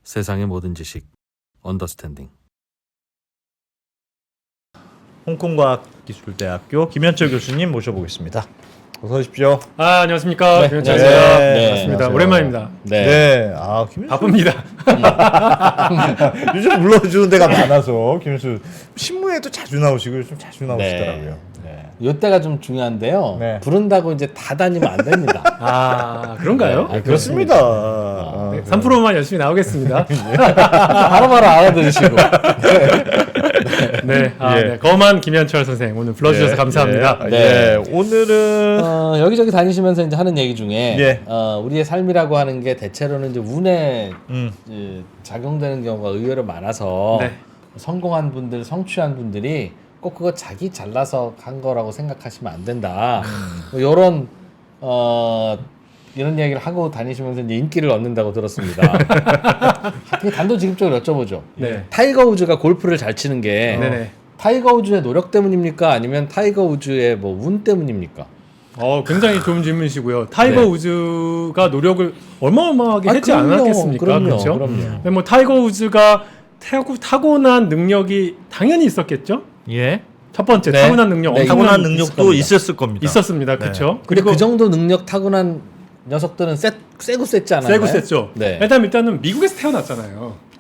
세상의 모든 지식 언더스탠딩. 홍콩과학기술대학교 김현철 교수님 모셔보겠습니다. 어서 오십시오. 안녕하십니까. 네, 김현철입니다. 네, 반갑습니다. 안녕하세요. 오랜만입니다. 네. 김현수 바쁩니다. 요즘 불러주는 데가 많아서 김현수 신문에도 자주 나오시고 요즘 자주 나오시더라고요. 네. 이때가 좀 중요한데요. 네. 부른다고 이제 다 다니면 안 됩니다. 그런가요? 네, 그렇습니다. 네, 3%만 열심히 나오겠습니다. 바로바로 알아들으시고. 네. 예. 네. 거만 김현철 선생 오늘 불러주셔서 감사합니다. 예. 네. 오늘은 여기저기 다니시면서 이제 하는 얘기 중에 예. 우리의 삶이라고 하는 게 대체로는 이제 운에 음. 작용되는 경우가 의외로 많아서 네. 성공한 분들, 성취한 분들이 꼭 그거 자기 잘나서 한 거라고 생각하시면 안 된다. 뭐 이런 이야기를 하고 다니시면서 이제 인기를 얻는다고 들었습니다. 단도직입적으로 여쭤보죠. 네. 타이거 우즈가 골프를 잘 치는 게 네네. 타이거 우즈의 노력 때문입니까? 아니면 타이거 우즈의 뭐 운 때문입니까? 굉장히 좋은 질문이시고요. 타이거 네. 우즈가 노력을 어마어마하게 했지 그럼요. 않았겠습니까? 그럼요. 그렇죠? 그럼요. 근데 뭐 타이거 우즈가 타고난 능력이 당연히 있었겠죠? 예. 첫 번째 네. 타고난 능력, 네, 엄청난 타고난 있을 능력도 겁니다. 있었을 겁니다. 있었습니다. 그렇죠? 근데 그리고 그 정도 능력 타고난 녀석들은 세고 셌지 않아요? 세고 셌죠. 네. 일단은 미국에서 태어났잖아요.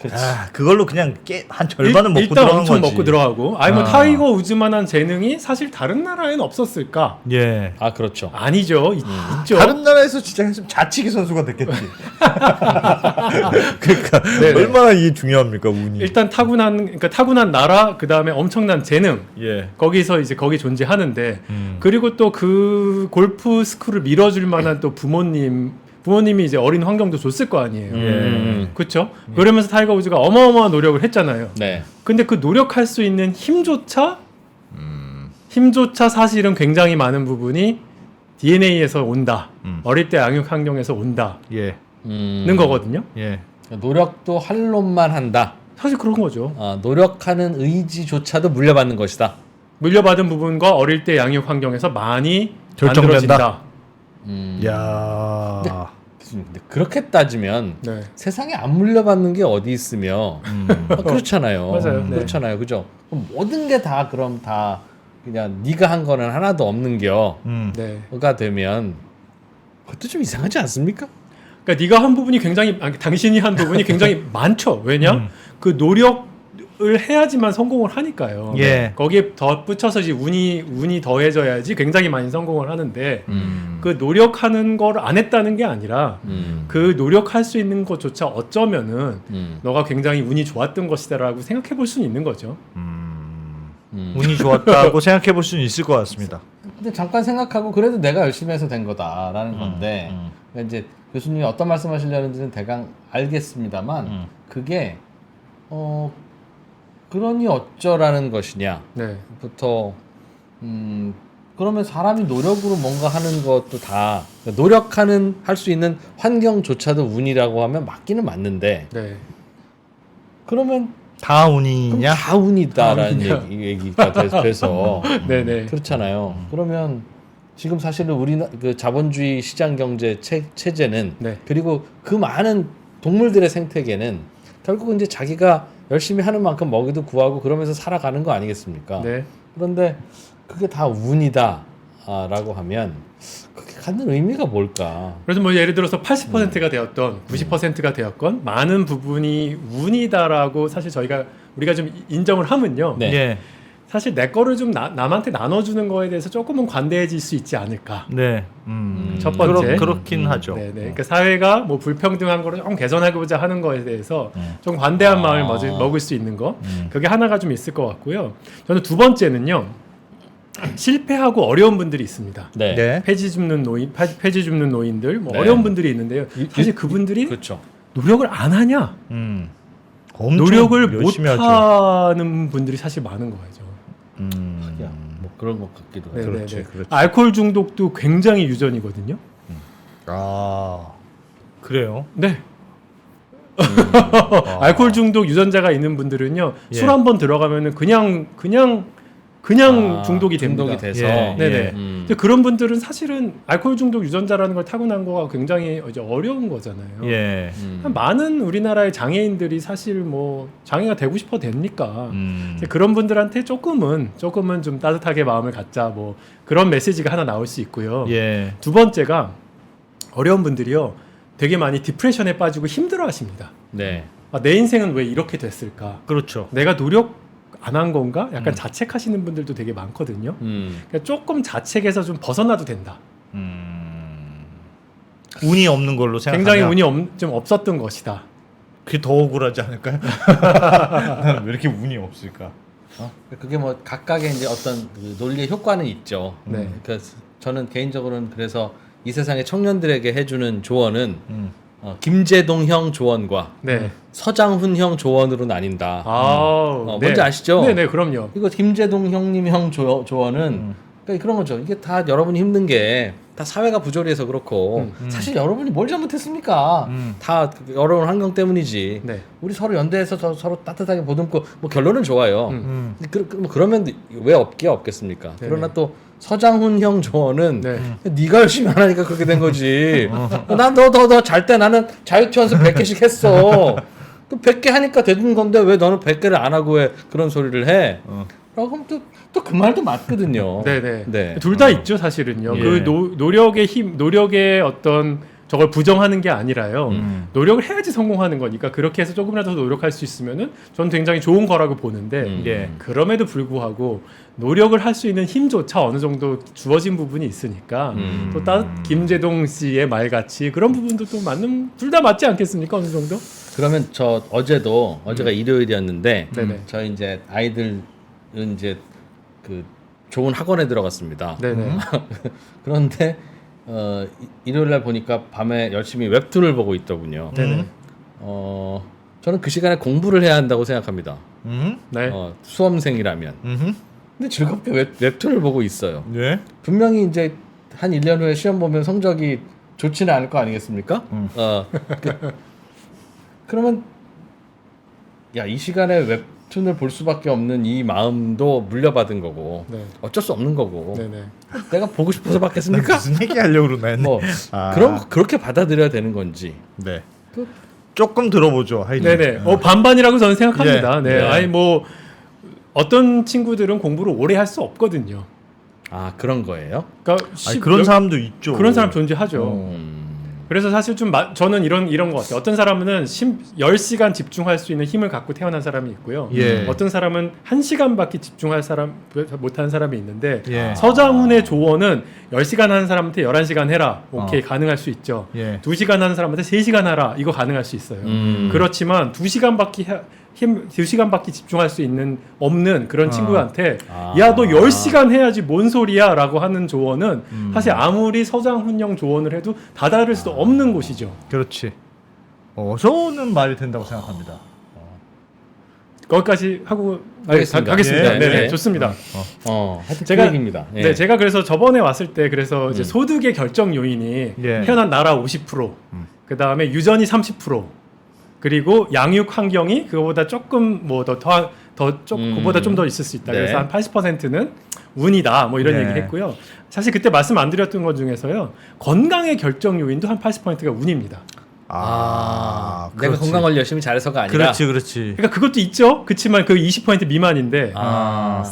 그걸로 그냥 한 절반은 먹고 일단 들어간 엄청 거지. 먹고 들어가고 뭐 타이거 우즈만한 재능이 사실 다른 나라에는 없었을까? 예. 그렇죠. 아니죠. 있죠. 다른 나라에서 진짜 했으면 자치기 선수가 됐겠지. 그러니까 네네. 얼마나 이게 중요합니까 운이. 일단 타고난 나라, 그 다음에 엄청난 재능, 예. 거기서 이제 거기 존재하는데, 그리고 또 그 골프 스쿨을 밀어줄 만한 또 부모님이 이제 어린 환경도 줬을 거 아니에요. 그렇죠? 그러면서 타이거 우즈가 어마어마한 노력을 했잖아요. 네. 근데 그 노력할 수 있는 힘조차 사실은 굉장히 많은 부분이 DNA에서 온다. 어릴 때 양육 환경에서 온다는 예. 거거든요. 예. 노력도 할 놈만 한다. 사실 그런 거죠. 노력하는 의지조차도 물려받는 것이다. 물려받은 부분과 어릴 때 양육 환경에서 많이 결정된다. 만들어진다. 야. 근데 그렇게 따지면 네. 세상에 안 물려받는 게 어디 있으며 그렇잖아요. 맞아요. 네. 그렇잖아요. 그죠? 그럼 모든 게 다 그럼 다 그냥 네가 한 거는 하나도 없는 네. 겨가 되면 그것도 좀 이상하지 않습니까? 그러니까 네가 한 부분이 당신이 한 부분이 굉장히 많죠. 왜냐? 그 노력을 해야지만 성공을 하니까요. 예. 거기에 덧붙여서 이제 운이 더해져야지 굉장히 많이 성공을 하는데 그 노력하는 걸 안 했다는 게 아니라 그 노력할 수 있는 것조차 어쩌면은 너가 굉장히 운이 좋았던 것이다라고 생각해 볼 수는 있는 거죠. 운이 좋았다고 생각해 볼 수는 있을 것 같습니다. 근데 잠깐 생각하고 그래도 내가 열심히 해서 된 거다라는 건데 그러니까 이제 교수님이 어떤 말씀하시려는지는 대강 알겠습니다만 그게 그러니 어쩌라는 것이냐부터 네. 그러면 사람이 노력으로 뭔가 하는 것도 다 노력하는 할 수 있는 환경조차도 운이라고 하면 맞기는 맞는데 네. 그러면 다 그럼 운이냐? 다 운이다라는 얘기가 돼서 네네. 그렇잖아요. 그러면 지금 사실은 그 자본주의 시장 경제 체제는 네. 그리고 그 많은 동물들의 생태계는 결국은 이제 자기가 열심히 하는 만큼 먹이도 구하고 그러면서 살아가는 거 아니겠습니까? 네. 그런데 그게 다 운이다라고 하면 그게 갖는 의미가 뭘까? 그래서 뭐 예를 들어서 80%가 되었던 90%가 되었건 많은 부분이 운이다라고 사실 우리가 좀 인정을 하면요. 네. 예. 사실 내 거를 좀 남한테 나눠주는 거에 대해서 조금은 관대해질 수 있지 않을까. 네. 첫 번째. 그렇긴 하죠. 네네. 그러니까 사회가 뭐 불평등한 거를 좀 개선하고자 하는 거에 대해서 좀 관대한 마음을 먹을 수 있는 거. 그게 하나가 좀 있을 것 같고요. 저는 두 번째는요. 실패하고 어려운 분들이 있습니다. 네. 네. 폐지 줍는 노인들, 뭐 네. 어려운 분들이 있는데요. 사실 그분들이 그렇죠. 노력을 안 하냐? 엄청 노력을 못 열심히 하죠. 하는 분들이 사실 많은 거죠. 뭐 그런 것 같기도 해요. 네네네. 그렇지. 알코올 중독도 굉장히 유전이거든요. 그래요? 네. 알코올 중독 유전자가 있는 분들은요. 예. 술 한 번 들어가면은 그냥 그냥 중독이 됩니다. 중독이 돼서. 예. 네네. 근데 그런 분들은 사실은 알코올 중독 유전자라는 걸 타고난 거가 굉장히 이제 어려운 거잖아요. 예. 많은 우리나라의 장애인들이 사실 뭐 장애가 되고 싶어 됩니까? 이제 음. 그런 분들한테 조금은 좀 따뜻하게 마음을 갖자 뭐 그런 메시지가 하나 나올 수 있고요. 예. 두 번째가 어려운 분들이요 되게 많이 디프레션에 빠지고 힘들어하십니다. 네. 아, 내 인생은 왜 이렇게 됐을까? 그렇죠. 내가 노력 안 한 건가? 약간 자책하시는 분들도 되게 많거든요. 그러니까 조금 자책에서 좀 벗어나도 된다. 운이 없는 걸로 생각하면 굉장히 운이 좀 없었던 것이다. 그게 더 억울하지 않을까요? 나는 왜 이렇게 운이 없을까? 그게 뭐 각각의 이제 어떤 그 논리의 효과는 있죠. 네. 그러니까 저는 개인적으로는 그래서 이 세상의 청년들에게 해주는 조언은 김제동형 조언과 네. 서장훈형 조언으로 나뉜다. 뭔지 아시죠? 네네, 그럼요. 이거 김제동 형님 형 조언은 그러니까 그런 거죠. 이게 다 여러분이 힘든 게 다 사회가 부조리해서 그렇고 사실 여러분이 뭘 잘못했습니까? 다 어려운 환경 때문이지. 네. 우리 서로 연대해서 서로 따뜻하게 보듬고 뭐 결론은 좋아요. 그러면 왜 없겠습니까? 네네. 그러나 또 서장훈 형 조언은 네. 네가 열심히 안 하니까 그렇게 된 거지. 난 너 잘 때 나는 자유투 연습 100개씩 했어. 또 100개 하니까 되는 건데 왜 너는 100개를 안 하고 왜 그런 소리를 해? 그럼 또 그 말도 맞거든요. 네네. 네. 둘 다 있죠, 사실은요. 예. 그 노력의 힘, 노력의 어떤 저걸 부정하는 게 아니라요. 노력을 해야지 성공하는 거니까 그렇게 해서 조금이라도 더 노력할 수 있으면은 저는 굉장히 좋은 거라고 보는데 예. 그럼에도 불구하고 노력을 할 수 있는 힘조차 어느 정도 주어진 부분이 있으니까 또 김제동 씨의 말같이 그런 부분도 또 맞는 둘 다 맞지 않겠습니까? 어느 정도? 그러면 어제가 일요일이었는데 네네. 저희 이제 아이들은 이제 그 좋은 학원에 들어갔습니다. 네네. 그런데 일요일 날 보니까 밤에 열심히 웹툰을 보고 있더군요. 네네. 저는 그 시간에 공부를 해야 한다고 생각합니다. 네. 수험생이라면. 근데 즐겁게 웹툰을 보고 있어요. 예. 분명히 이제 한 1년 후에 시험 보면 성적이 좋지는 않을 거 아니겠습니까? 그러면 이 시간에 웹툰을 볼 수밖에 없는 이 마음도 물려받은 거고 네. 어쩔 수 없는 거고 네네. 내가 보고 싶어서 받겠습니까? 무슨 얘기 하려고 그러나 했네. 뭐 그렇게 받아들여야 되는 건지. 네. 조금 들어보죠. 하여튼. 네네. 반반이라고 저는 생각합니다. 예. 네. 네. 아니 뭐 어떤 친구들은 공부를 오래 할 수 없거든요. 그런 거예요? 그러니까 그런 사람도 있죠. 그런 사람 존재하죠. 그래서 사실 좀 저는 이런 것 같아요. 어떤 사람은 10시간 집중할 수 있는 힘을 갖고 태어난 사람이 있고요. 예. 어떤 사람은 1시간밖에 집중할 못하는 사람이 있는데 예. 서장훈의 조언은 10시간 하는 사람한테 11시간 해라. 오케이, 가능할 수 있죠. 예. 2시간 하는 사람한테 3시간 하라. 이거 가능할 수 있어요. 그렇지만 2시간밖에 집중할 수 없는 그런 친구한테 야, 너 10시간 해야지 뭔 소리야 라고 하는 조언은 사실 아무리 서장훈형 조언을 해도 다다를 수 없는 곳이죠. 그렇지. 저는 말이 된다고 생각합니다. 거기까지 하고 알겠습니다. 가겠습니다. 예, 네, 네. 좋습니다. 하여튼 제가- 그 얘기입니다. 예. 네, 제가 그래서 저번에 왔을 때 그래서 이제 소득의 결정 요인이 예. 태어난 나라 50%, 그 다음에 유전이 30%, 그리고 양육 환경이 그거보다 조금 뭐 그거보다 좀 더 있을 수 있다. 네. 그래서 한 80%는 운이다. 뭐 이런 네. 얘기했고요. 사실 그때 말씀 안 드렸던 것 중에서요, 건강의 결정 요인도 한 80%가 운입니다. 내가 그렇지. 건강 관리 열심히 잘해서가 아니라 그렇지. 그러니까 그것도 있죠. 그렇지만 그 20% 미만인데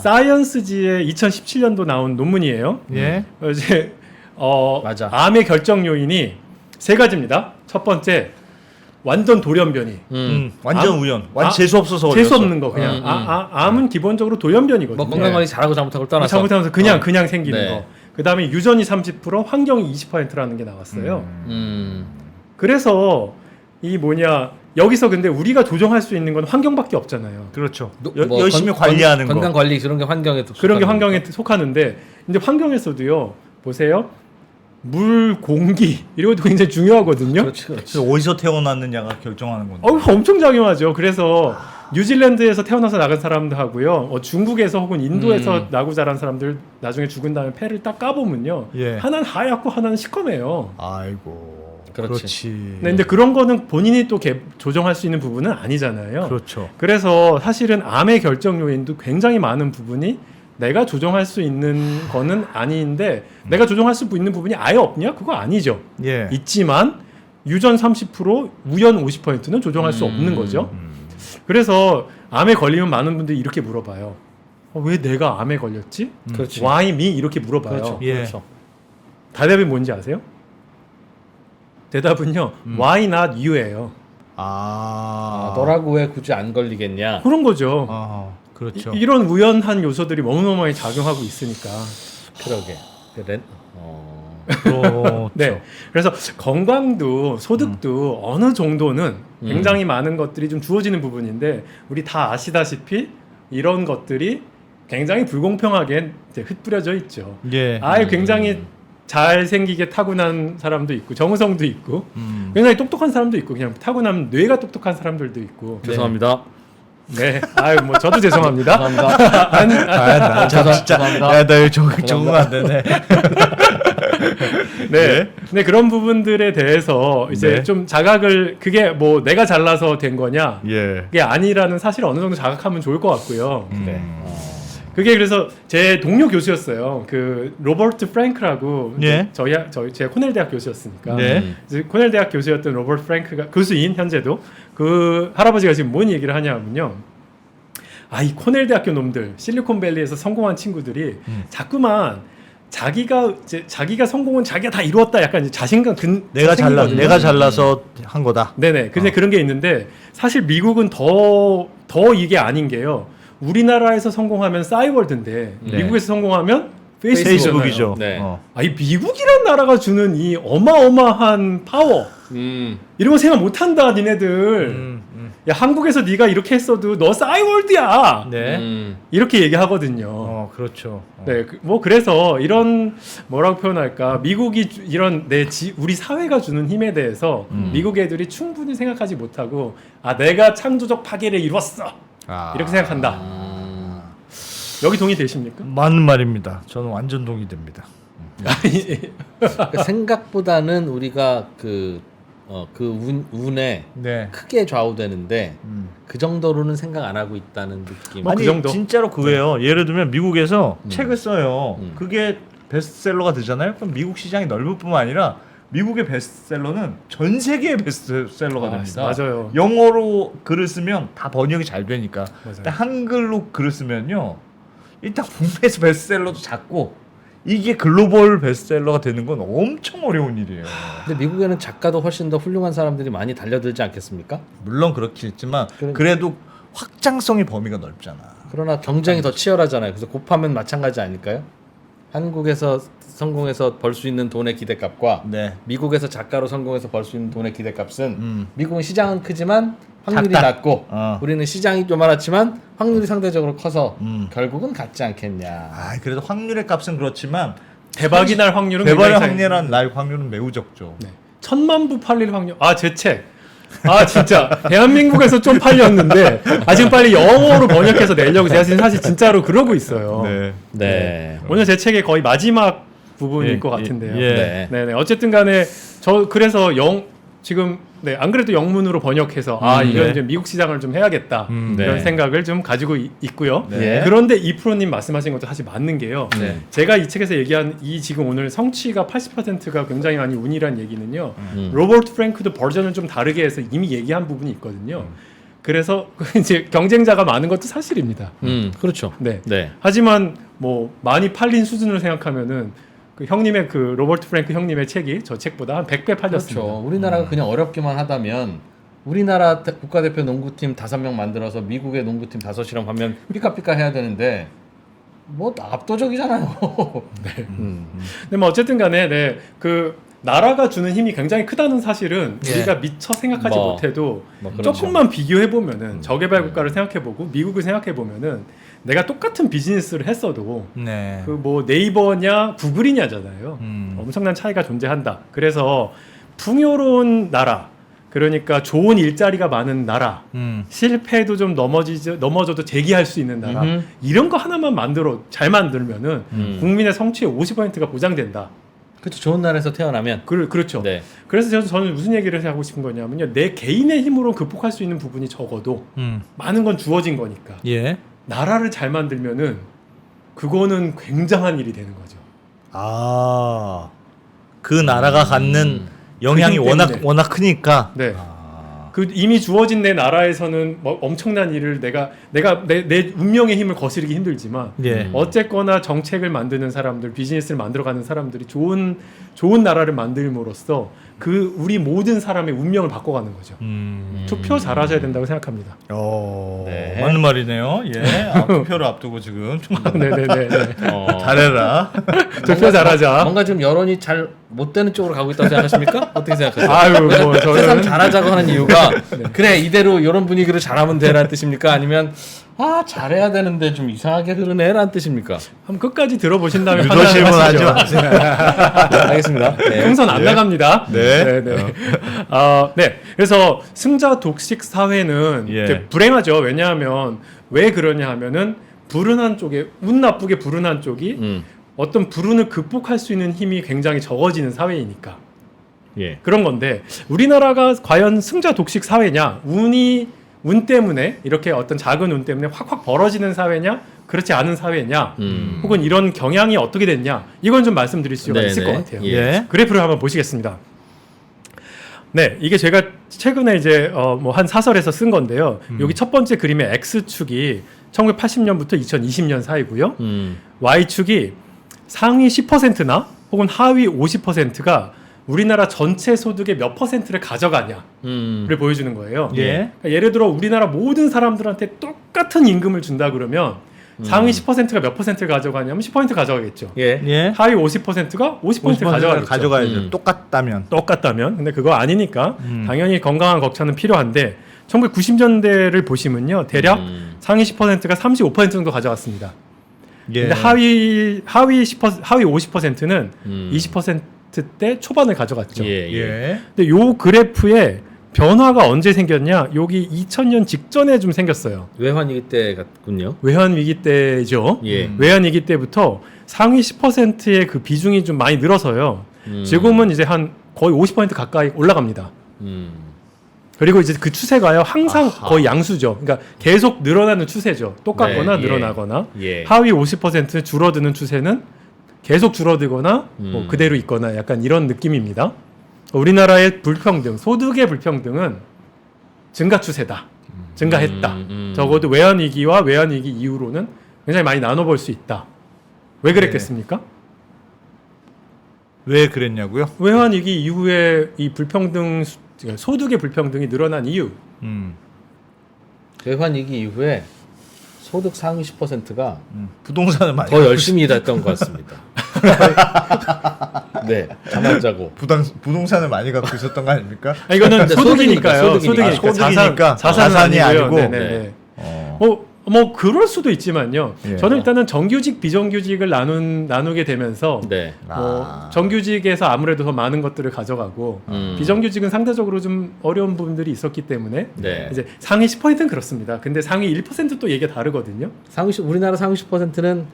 사이언스지에 2017년도 나온 논문이에요. 예. 이제 맞아. 암의 결정 요인이 세 가지입니다. 첫 번째, 완전 돌연변이. 완전 암- 우연. 재수 없어서 재수 걸렸어. 없는 거 그냥. 암은 기본적으로 돌연변이거든요. 뭐 건강 관리 잘하고 잘못하고 떠나서 잘못하면서 그냥 생기는 네. 거. 그 다음에 유전이 30%, 환경이 20%라는 게 나왔어요. 그래서 여기서 근데 우리가 조정할 수 있는 건 환경밖에 없잖아요. 그렇죠. 뭐 열심히 관리하는 거. 건강 관리 그런 게 환경에 그런 게 환경에 속하는데, 이제 환경에서도요, 보세요. 물, 공기 이런 것도 굉장히 중요하거든요. 그렇지. 그래서 어디서 태어났느냐가 결정하는 건데. 엄청 작용하죠. 그래서 뉴질랜드에서 태어나서 나간 사람들하고요, 중국에서 혹은 인도에서 나고 자란 사람들 나중에 죽은 다음에 폐를 딱 까보면요, 예. 하나는 하얗고 하나는 시커매요. 아이고. 그렇지. 근데 그런 거는 본인이 또 조정할 수 있는 부분은 아니잖아요. 그렇죠. 그래서 사실은 암의 결정 요인도 굉장히 많은 부분이 내가 조정할 수 있는 거는 아닌데 내가 조정할 수 있는 부분이 아예 없냐? 그거 아니죠. 예. 있지만 유전 30%, 우연 50%는 조정할 수 없는 거죠. 그래서 암에 걸리면 많은 분들이 이렇게 물어봐요. 왜 내가 암에 걸렸지? 그렇지. Why me? 이렇게 물어봐요. 그렇죠. 예. 그렇죠. 대답이 뭔지 아세요? 대답은요. Why not you예요. 너라고 왜 굳이 안 걸리겠냐? 그런 거죠. 그렇죠. 이런 우연한 요소들이 어마어마하게 작용하고 있으니까. 그러게. 그렇죠. 네. 그래서 건강도 소득도 어느 정도는 굉장히 많은 것들이 좀 주어지는 부분인데 우리 다 아시다시피 이런 것들이 굉장히 불공평하게 이제 흩뿌려져 있죠. 예. 굉장히 잘생기게 타고난 사람도 있고 정우성도 있고 굉장히 똑똑한 사람도 있고 그냥 타고난 뇌가 똑똑한 사람들도 있고. 죄송합니다. 네. 뭐 저도 죄송합니다. 죄송합니다. 진짜. 야, 나 적응 안 되네. 네. 근데 그런 부분들에 대해서 이제 네. 좀 자각을 그게 뭐 내가 잘나서 된 거냐? 예. 그게 아니라는 사실을 어느 정도 자각하면 좋을 것 같고요. 네. 그게 그래서 제 동료 교수였어요. 그 로버트 프랭크라고 예. 제가 코넬 대학 교수였으니까. 네. 이제 코넬 대학 교수였던 로버트 프랭크가 교수인 현재도 그 할아버지가 지금 뭔 얘기를 하냐면요. 이 코넬 대학교 놈들 실리콘밸리에서 성공한 친구들이 자꾸만 자기가 성공은 자기가 다 이루었다 약간 이제 자신감 내가 잘나서 한 거다. 네네. 근데 그런 게 있는데 사실 미국은 더 이게 아닌 게요. 우리나라에서 성공하면 싸이월드인데 네. 미국에서 성공하면 페이스북이죠. 네. 이 미국이란 나라가 주는 이 어마어마한 파워 이런 거 생각 못한다 니네들. 야 한국에서 네가 이렇게 했어도 너 싸이월드야. 네. 이렇게 얘기하거든요. 그렇죠. 네, 그래서 이런 뭐라고 표현할까 미국이 이런 우리 사회가 주는 힘에 대해서 미국 애들이 충분히 생각하지 못하고 내가 창조적 파괴를 이뤘어 이렇게 생각한다. 여기 동의되십니까? 맞는 말입니다. 저는 완전 동의됩니다. 그러니까 생각보다는 우리가 운에 네. 크게 좌우되는데 그 정도로는 생각 안 하고 있다는 느낌. 뭐 아니 그 정도? 진짜로 그거예요. 예를 들면 미국에서 책을 써요. 그게 베스트셀러가 되잖아요. 그럼 미국 시장이 넓을 뿐만 아니라 미국의 베스트셀러는 전 세계의 베스트셀러가 됩니다. 맞아요. 영어로 글을 쓰면 다 번역이 잘 되니까. 맞아요. 근데 한글로 글을 쓰면요. 일단 국내에서 베스트셀러도 작고 이게 글로벌 베스트셀러가 되는 건 엄청 어려운 일이에요. 근데 미국에는 작가도 훨씬 더 훌륭한 사람들이 많이 달려들지 않겠습니까? 물론 그렇겠지만 그래도 확장성의 범위가 넓잖아. 그러나 경쟁이 더 치열하잖아요. 그래서 곱하면 마찬가지 아닐까요? 한국에서 성공해서 벌 수 있는 돈의 기대값과 네. 미국에서 작가로 성공해서 벌 수 있는 돈의 기대값은 미국은 시장은 크지만 확률이 작다. 낮고 우리는 시장이 요만하지만 확률이 상대적으로 커서 결국은 같지 않겠냐. 그래도 확률의 값은 그렇지만 대박이 날 확률은 대박의 굉장히 날 확률은 매우 적죠. 네. 1000만 부 팔릴 확률. 제 책. 진짜 대한민국에서 좀 팔렸는데 지금 빨리 영어로 번역해서 내려고 제가 지금 사실 진짜로 그러고 있어요. 네. 오늘 제 책의 거의 마지막 부분일 것 같은데요. 예. 네. 네. 어쨌든 간에 그래서 지금 안 그래도 영문으로 번역해서 이건 네. 이제 미국 시장을 좀 해야겠다 이런 네. 생각을 좀 가지고 있고요. 네. 그런데 이프로님 말씀하신 것도 사실 맞는 게요. 네. 제가 이 책에서 얘기한 이 지금 오늘 성취가 80%가 굉장히 많이 운이란 얘기는요. 로버트 프랭크도 버전을 좀 다르게 해서 이미 얘기한 부분이 있거든요. 그래서 이제 경쟁자가 많은 것도 사실입니다. 그렇죠. 네. 네. 하지만 뭐 많이 팔린 수준을 생각하면은 그 형님의 그 로버트 프랭크 형님의 책이 저 책보다 한 100배 팔렸습니다. 그렇죠. 우리나라가 그냥 어렵기만 하다면 우리나라 국가대표 농구팀 5명 만들어서 미국의 농구팀 5이랑 하면 삐까삐까 해야 되는데 뭐 압도적이잖아요. 근데 뭐 어쨌든 간에 그 나라가 주는 힘이 굉장히 크다는 사실은 우리가 미처 생각하지 못해도 그렇죠. 조금만 비교해 보면은 저개발 국가를 생각해 보고 미국을 생각해 보면은 내가 똑같은 비즈니스를 했어도 네. 그 뭐 네이버냐 구글이냐잖아요. 엄청난 차이가 존재한다. 그래서 풍요로운 나라, 그러니까 좋은 일자리가 많은 나라, 실패도 좀 넘어져도 재기할 수 있는 나라, 이런 거 하나만 잘 만들면은 국민의 성취의 50%가 보장된다. 그렇죠. 좋은 나라에서 태어나면 그렇죠. 네. 그래서 저는 무슨 얘기를 하고 싶은 거냐면요. 내 개인의 힘으로 극복할 수 있는 부분이 적어도 많은 건 주어진 거니까. 예. 나라를 잘 만들면은 그거는 굉장한 일이 되는 거죠. 그 나라가 갖는 영향이 그 힘 워낙 때문에. 워낙 크니까. 네. 그 이미 주어진 내 나라에서는 뭐 엄청난 일을 내가 내 운명의 힘을 거스르기 힘들지만 예. 어쨌거나 정책을 만드는 사람들, 비즈니스를 만들어가는 사람들이 좋은 나라를 만들므로써 그 우리 모든 사람의 운명을 바꿔가는 거죠. 투표 잘하셔야 된다고 생각합니다. 네. 맞는 말이네요. 예. 투표를 앞두고 지금 네네네. 잘해라. 투표 잘하자. 뭔가 좀 여론이 잘 못 되는 쪽으로 가고 있다고 생각하십니까? 어떻게 생각하세요? 아유, 뭐 새삼 저는 잘하자고 하는 이유가 그래 이대로 이런 분위기로 잘하면 돼라는 뜻입니까? 아니면 잘해야 되는데 좀 이상하게 흐르네라는 뜻입니까? 한번 끝까지 들어보신 다음에 유도 질문하지 판단하시죠. 마세요. 알겠습니다. 네. 풍선 안 나갑니다. 네. 네. 네. 그래서 승자 독식 사회는 예. 이제 불행하죠. 왜냐하면 왜 그러냐 하면은 불운한 쪽에 운 나쁘게 불운한 쪽이 어떤 불운을 극복할 수 있는 힘이 굉장히 적어지는 사회이니까 예. 그런 건데 우리나라가 과연 승자 독식 사회냐? 운 때문에 이렇게 어떤 작은 운 때문에 확확 벌어지는 사회냐? 그렇지 않은 사회냐? 혹은 이런 경향이 어떻게 됐냐? 이건 좀 말씀드릴 수가 있을 것 같아요. 예. 그래프를 한번 보시겠습니다. 네, 이게 제가 최근에 이제 뭐 한 사설에서 쓴 건데요. 여기 첫 번째 그림의 X축이 1980년부터 2020년 사이고요. Y축이 상위 10%나 혹은 하위 50%가 우리나라 전체 소득의 몇 퍼센트를 가져가냐를 보여주는 거예요. 예. 그러니까 예를 들어 우리나라 모든 사람들한테 똑같은 임금을 준다 그러면 상위 10%가 몇 퍼센트를 가져가냐면 10% 가져가겠죠. 예. 예. 하위 50%가 50% 가져가겠죠. 가져가야죠. 똑같다면. 똑같다면. 근데 그거 아니니까 당연히 건강한 격차는 필요한데 1990년대를 보시면요. 대략 상위 10%가 35% 정도 가져갔습니다. 예. 근데 하위 50%는 20%대 초반을 가져갔죠. 예. 예. 근데 요 그래프에 변화가 언제 생겼냐? 여기 2000년 직전에 좀 생겼어요. 외환위기 때 같군요. 외환 위기 때죠. 예. 외환 위기 때부터 상위 10%의 그 비중이 좀 많이 늘어서요. 지금은 이제 한 거의 50% 가까이 올라갑니다. 그리고 이제 그 추세가요 항상 거의 양수죠. 그러니까 계속 늘어나는 추세죠. 똑같거나 네, 예. 늘어나거나 예. 하위 50% 줄어드는 추세는 계속 줄어들거나 뭐 그대로 있거나 약간 이런 느낌입니다. 우리나라의 불평등, 소득의 불평등은 증가 추세다. 증가했다. 적어도 외환 위기와 외환 위기 이후로는 굉장히 많이 나눠볼 수 있다. 왜 그랬겠습니까? 왜 그랬냐고요? 외환 위기 이후에 이 불평등 소득의 불평등이 늘어난 이유. 외환위기 이후에 소득 상위 10%가 부동산을 많이 더 열심히 일했던 것 같습니다. 네, 잠안 자고. 부동산을 많이 갖고 있었던 거 아닙니까? 이거는 근데 소득이니까요. 소득이니까. 소득이니까. 자산이 아니고. 네네. 뭐 그럴 수도 있지만요. 예. 저는 일단은 정규직, 비정규직을 나누게 되면서 네. 정규직에서 아무래도 더 많은 것들을 가져가고 비정규직은 상대적으로 좀 어려운 부분들이 있었기 때문에 네. 이제 상위 10%는 그렇습니다. 근데 상위 1%또 얘기가 다르거든요. 우리나라 상위 10%는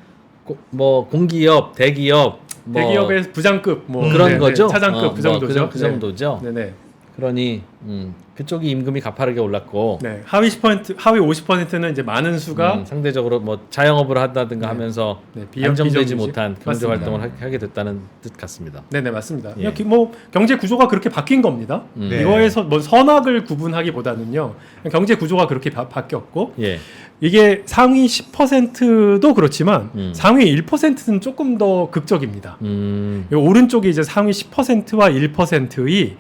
뭐 공기업, 대기업, 뭐 대기업의 부장급 뭐 그런 네네, 거죠. 차장급 그 정도죠. 그 정도죠. 네네. 그러니 그쪽이 임금이 가파르게 올랐고 네. 하위 50%는 이제 많은 수가 상대적으로 뭐 자영업을 한다든가 하면서 네, 안정되지 비정규직. 못한 경제 맞습니다. 활동을 하게 됐다는 뜻 같습니다. 네네 맞습니다. 예. 그냥 뭐 경제 구조가 그렇게 바뀐 겁니다. 네. 이거에서 뭐 선악을 구분하기보다는요. 경제 구조가 그렇게 바뀌었고 예. 이게 상위 10%도 그렇지만 상위 1%는 조금 더 극적입니다. 이 오른쪽이 이제 상위 10%와 1%의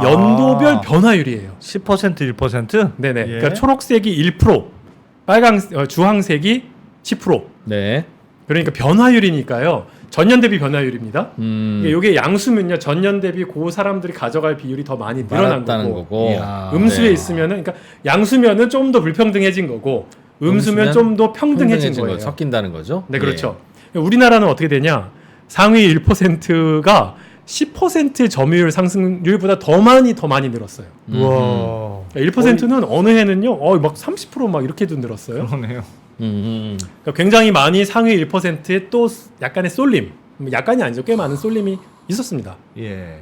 연도별 변화율이에요. 10% 1%? 네네. 예. 그러니까 초록색이 1%, 주황색이 10%. 네. 그러니까 변화율이니까요. 전년 대비 변화율입니다. 이게 양수면요. 전년 대비 그 사람들이 가져갈 비율이 더 많이 늘어난 많았다는 거고. 거고. 이야. 음수에 네. 있으면은 그러니까 양수면은 좀 더 불평등해진 거고 음수면 좀 더 평등해진 거예요. 섞인다는 거죠. 네, 그렇죠. 우리나라는 어떻게 되냐? 상위 1%가 10%의 점유율 상승률보다 더 많이 늘었어요. 우와. 1%는 어느 해는요, 막 30% 이렇게도 늘었어요. 그러네요. 그러니까 굉장히 많이 상위 1%의 또 약간의 쏠림, 약간이 아니죠, 꽤 많은 쏠림이 있었습니다. 예.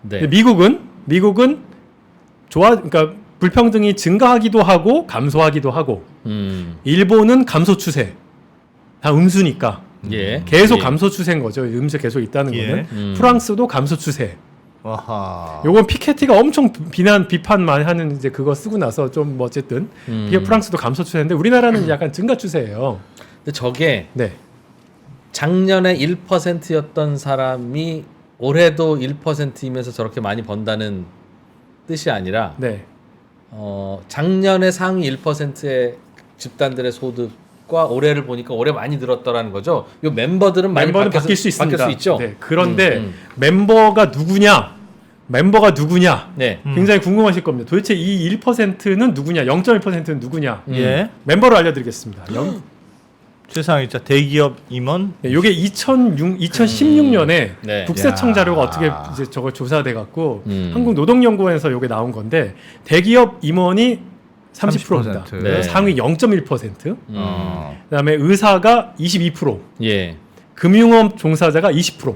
네. 근데 미국은 그러니까 불평등이 증가하기도 하고 감소하기도 하고, 일본은 감소 추세. 다 음수니까 예. 계속 예. 감소 추세인 거죠. 음수 계속 있다는 예. 거는 프랑스도 감소 추세. 와하. 요건 피케티가 엄청 비판 많이 하는 이제 그거 쓰고 나서 좀 뭐 어쨌든 이게 프랑스도 감소 추세인데 우리나라는 약간 증가 추세예요. 근데 저게 네. 작년에 1%였던 사람이 올해도 1%이면서 저렇게 많이 번다는 뜻이 아니라 네. 작년에 상위 1%의 집단들의 소득과 올해를 보니까 올해 많이 늘었더라는 거죠. 요 멤버들은 많이 멤버는 바뀔 수 있습니다. 바뀔 수 있죠. 네. 그런데 멤버가 누구냐? 네. 굉장히 궁금하실 겁니다. 도대체 이 1%는 누구냐? 0.1%는 누구냐? 예. 멤버를 알려드리겠습니다. 최상위자 대기업 임원. 네, 요게 2016년에 네. 국세청 야. 자료가 어떻게 이제 저거 조사돼 갖고 음. 한국노동연구원에서 요게 나온 건데 대기업 임원이 30%입니다. 30%. 네. 상위 0.1%. 어. 그다음에 의사가 22%, 예. 금융업 종사자가 20%.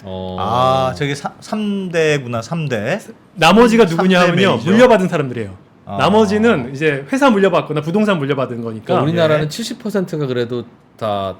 아, 저게 3대구나, 3대. 나머지가 누구냐 3대 하면요. 매니저. 물려받은 사람들이에요. 아. 나머지는 이제 회사 물려받거나 부동산 물려받은 거니까. 그러니까 우리나라는 예. 70%가 그래도 다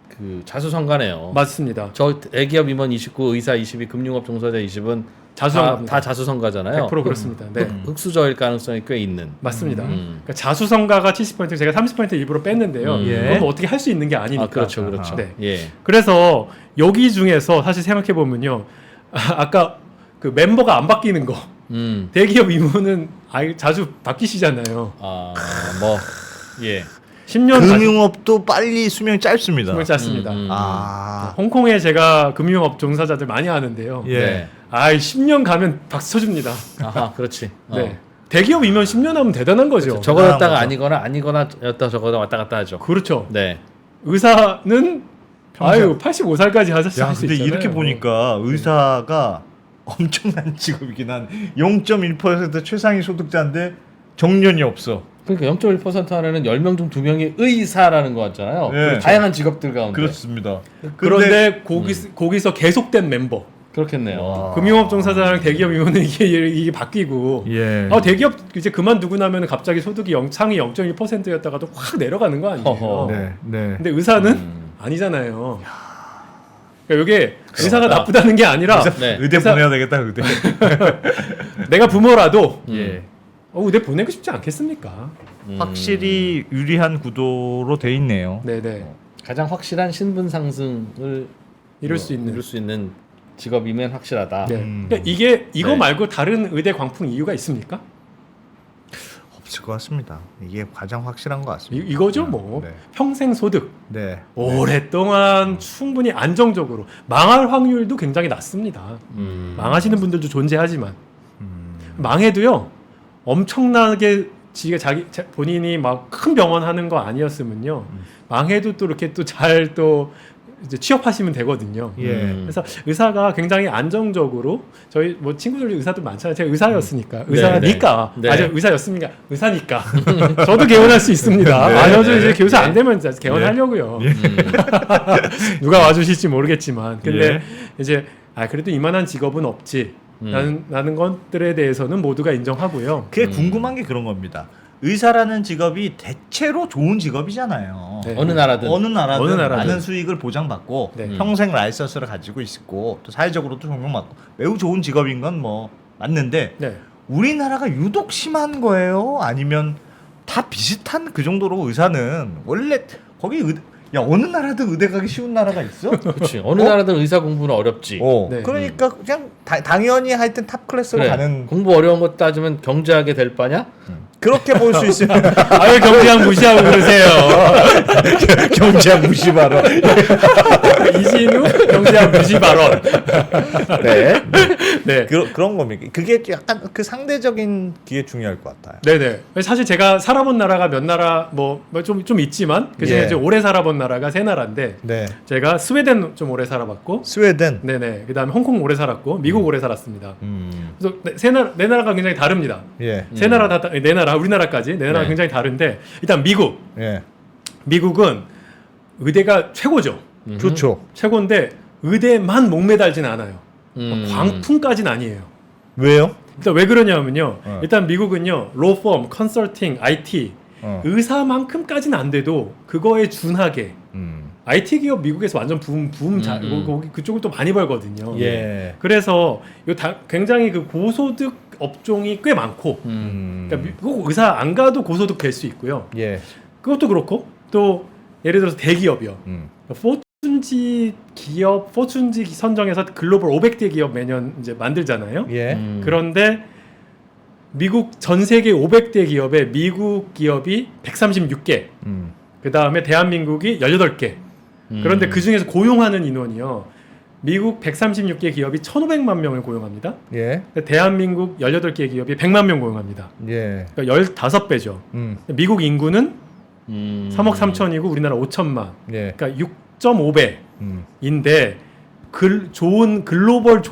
그 자수성가네요. 맞습니다. 저 대기업 임원 29, 의사 22, 금융업 종사자 20은 자수성가입니다. 다 자수성가잖아요. 100% 그렇습니다. 네. 흑수저일 가능성이 꽤 있는. 맞습니다. 음. 그러니까 자수성가가 70%, 제가 30% 일부러 뺐는데요. 예. 그건 뭐 어떻게 할 수 있는 게 아니니까. 아, 그렇죠, 그렇죠. 네. 예. 그래서 여기 중에서 사실 생각해 보면요, 아까 그 멤버가 안 바뀌는 거, 대기업 임원은 자주 바뀌시잖아요. 뭐 예. 10년 금융업도 빨리 수명이 짧습니다. 정말 짧습니다. 아. 홍콩에 제가 금융업 종사자들 많이 하는데요. 예. 네. 10년 가면 박수 쳐줍니다. 아하, 그렇지. 네. 대기업 임원 10년 하면 대단한 거죠. 저거였다가 거죠. 아니거나였다 저거다 왔다 갔다 하죠. 그렇죠. 네. 의사는 85살까지 하실 수 야, 있잖아요. 근데 이렇게 보니까 의사가 엄청난 직업이긴 한 0.1% 최상위 소득자인데 정년이 없어. 그러니까 0.1% 안에는 10명 중 2명이 의사라는 거 같잖아요. 네. 다양한 직업들 가운데. 그렇습니다. 그런데 거기서 계속된 멤버. 그렇겠네요. 와. 금융업 종사자랑 대기업 임원은 이게 바뀌고. 예. 대기업 이제 그만두고 나면 갑자기 소득이 상위 0.1%였다가도 확 내려가는 거 아니에요. 어허. 네. 네. 근데 의사는 아니잖아요. 그러니까 이게 의사가 그렇다. 나쁘다는 게 아니라 네. 의대 보내야 되겠다, 의대. 내가 부모라도 예. 의대 보내고 싶지 않겠습니까? 확실히 유리한 구도로 돼 있네요. 네네. 가장 확실한 신분 상승을 이룰 수 있는. 직업이면 확실하다. 네. 음. 그러니까 이거 네. 말고 다른 의대 광풍 이유가 있습니까? 없을 것 같습니다. 이게 가장 확실한 것 같습니다. 이거죠 뭐. 네. 평생 소득. 네. 오랫동안 충분히 안정적으로 망할 확률도 굉장히 낮습니다. 망하시는 분들도 존재하지만 망해도요 엄청나게 본인이 막 큰 병원 하는 거 아니었으면요 망해도 또 이렇게 또 잘 또 이제 취업하시면 되거든요. 예. 그래서 의사가 굉장히 안정적으로 저희 뭐 친구들 의사도 많잖아요. 제가 의사였으니까 의사니까 네. 아주 의사였습니까? 의사니까 저도 개원할 수 있습니다. 네. 저도 이제 교사 안 네. 되면 이제 개원하려고요. 누가 와주실지 모르겠지만 근데 예. 이제 그래도 이만한 직업은 없지. 라는 것들에 대해서는 모두가 인정하고요. 그게 궁금한 게 그런 겁니다. 의사라는 직업이 대체로 좋은 직업이잖아요. 네. 어느 나라든. 어느 나라든 어느 나라든. 많은 수익을 보장받고 네. 평생 라이선스를 가지고 있고 또 사회적으로도 존경받고 매우 좋은 직업인 건 뭐 맞는데 네. 우리나라가 유독 심한 거예요? 아니면 다 비슷한 그 정도로 의사는 원래 거기 어느 나라든 의대 가기 쉬운 나라가 있어? 그렇지. 어느 나라든 의사 공부는 어렵지. 네. 그러니까 그냥 당연히 하여튼 탑 클래스로 그래. 가는 공부 어려운 거 따지면 경제하게 될 바냐? 그렇게 볼 수 있으면 아유 경제학 무시하고 그러세요. 경제학 무시 발언. 이진우 경제학 무시 발언. 네. 네. 그런 겁니다. 그게 약간 그 상대적인 게 중요할 것 같아요. 네네. 사실 제가 살아본 나라가 몇 나라 좀 있지만 그중에 예. 이제 오래 살아본 나라가 세 나라인데 네. 제가 스웨덴 좀 오래 살아봤고 스웨덴. 네네. 그다음에 홍콩 오래 살았고 미국 오래 살았습니다. 음. 그래서 네 나라가 굉장히 다릅니다. 예. 세 나라 네 나라 우리나라까지 네 나라 네. 굉장히 다른데 일단 예. 미국은 의대가 최고죠. 좋죠. 최고인데 의대만 목매달진 않아요. 광풍까지는 아니에요. 왜요? 일단 왜 그러냐면요. 어. 일단 미국은요. 로펌, 컨설팅, IT 어. 의사만큼까지는 안 돼도 그거에 준하게 IT 기업 미국에서 완전 거기 그쪽을 또 많이 벌거든요. 예. 그래서 이거 굉장히 그 고소득 업종이 꽤 많고, 그러니까 미국 의사 안 가도 고소득 될 수 있고요. 예. 그것도 그렇고 또 예를 들어서 대기업이요. 포춘지 선정해서 글로벌 500대 기업 매년 이제 만들잖아요. 예. 그런데 미국 전 세계 500대 기업에 미국 기업이 136개. 그 다음에 대한민국이 18개. 그런데 그 중에서 고용하는 인원이요. 미국 136개 기업이 1,500만 명을 고용합니다. 예. 대한민국 18개 기업이 100만 명 고용합니다. 예. 그러니까 15배죠. 미국 인구는 3억 3천이고 우리나라 5천만. 예. 그러니까 6.5배인데 좋은 글로벌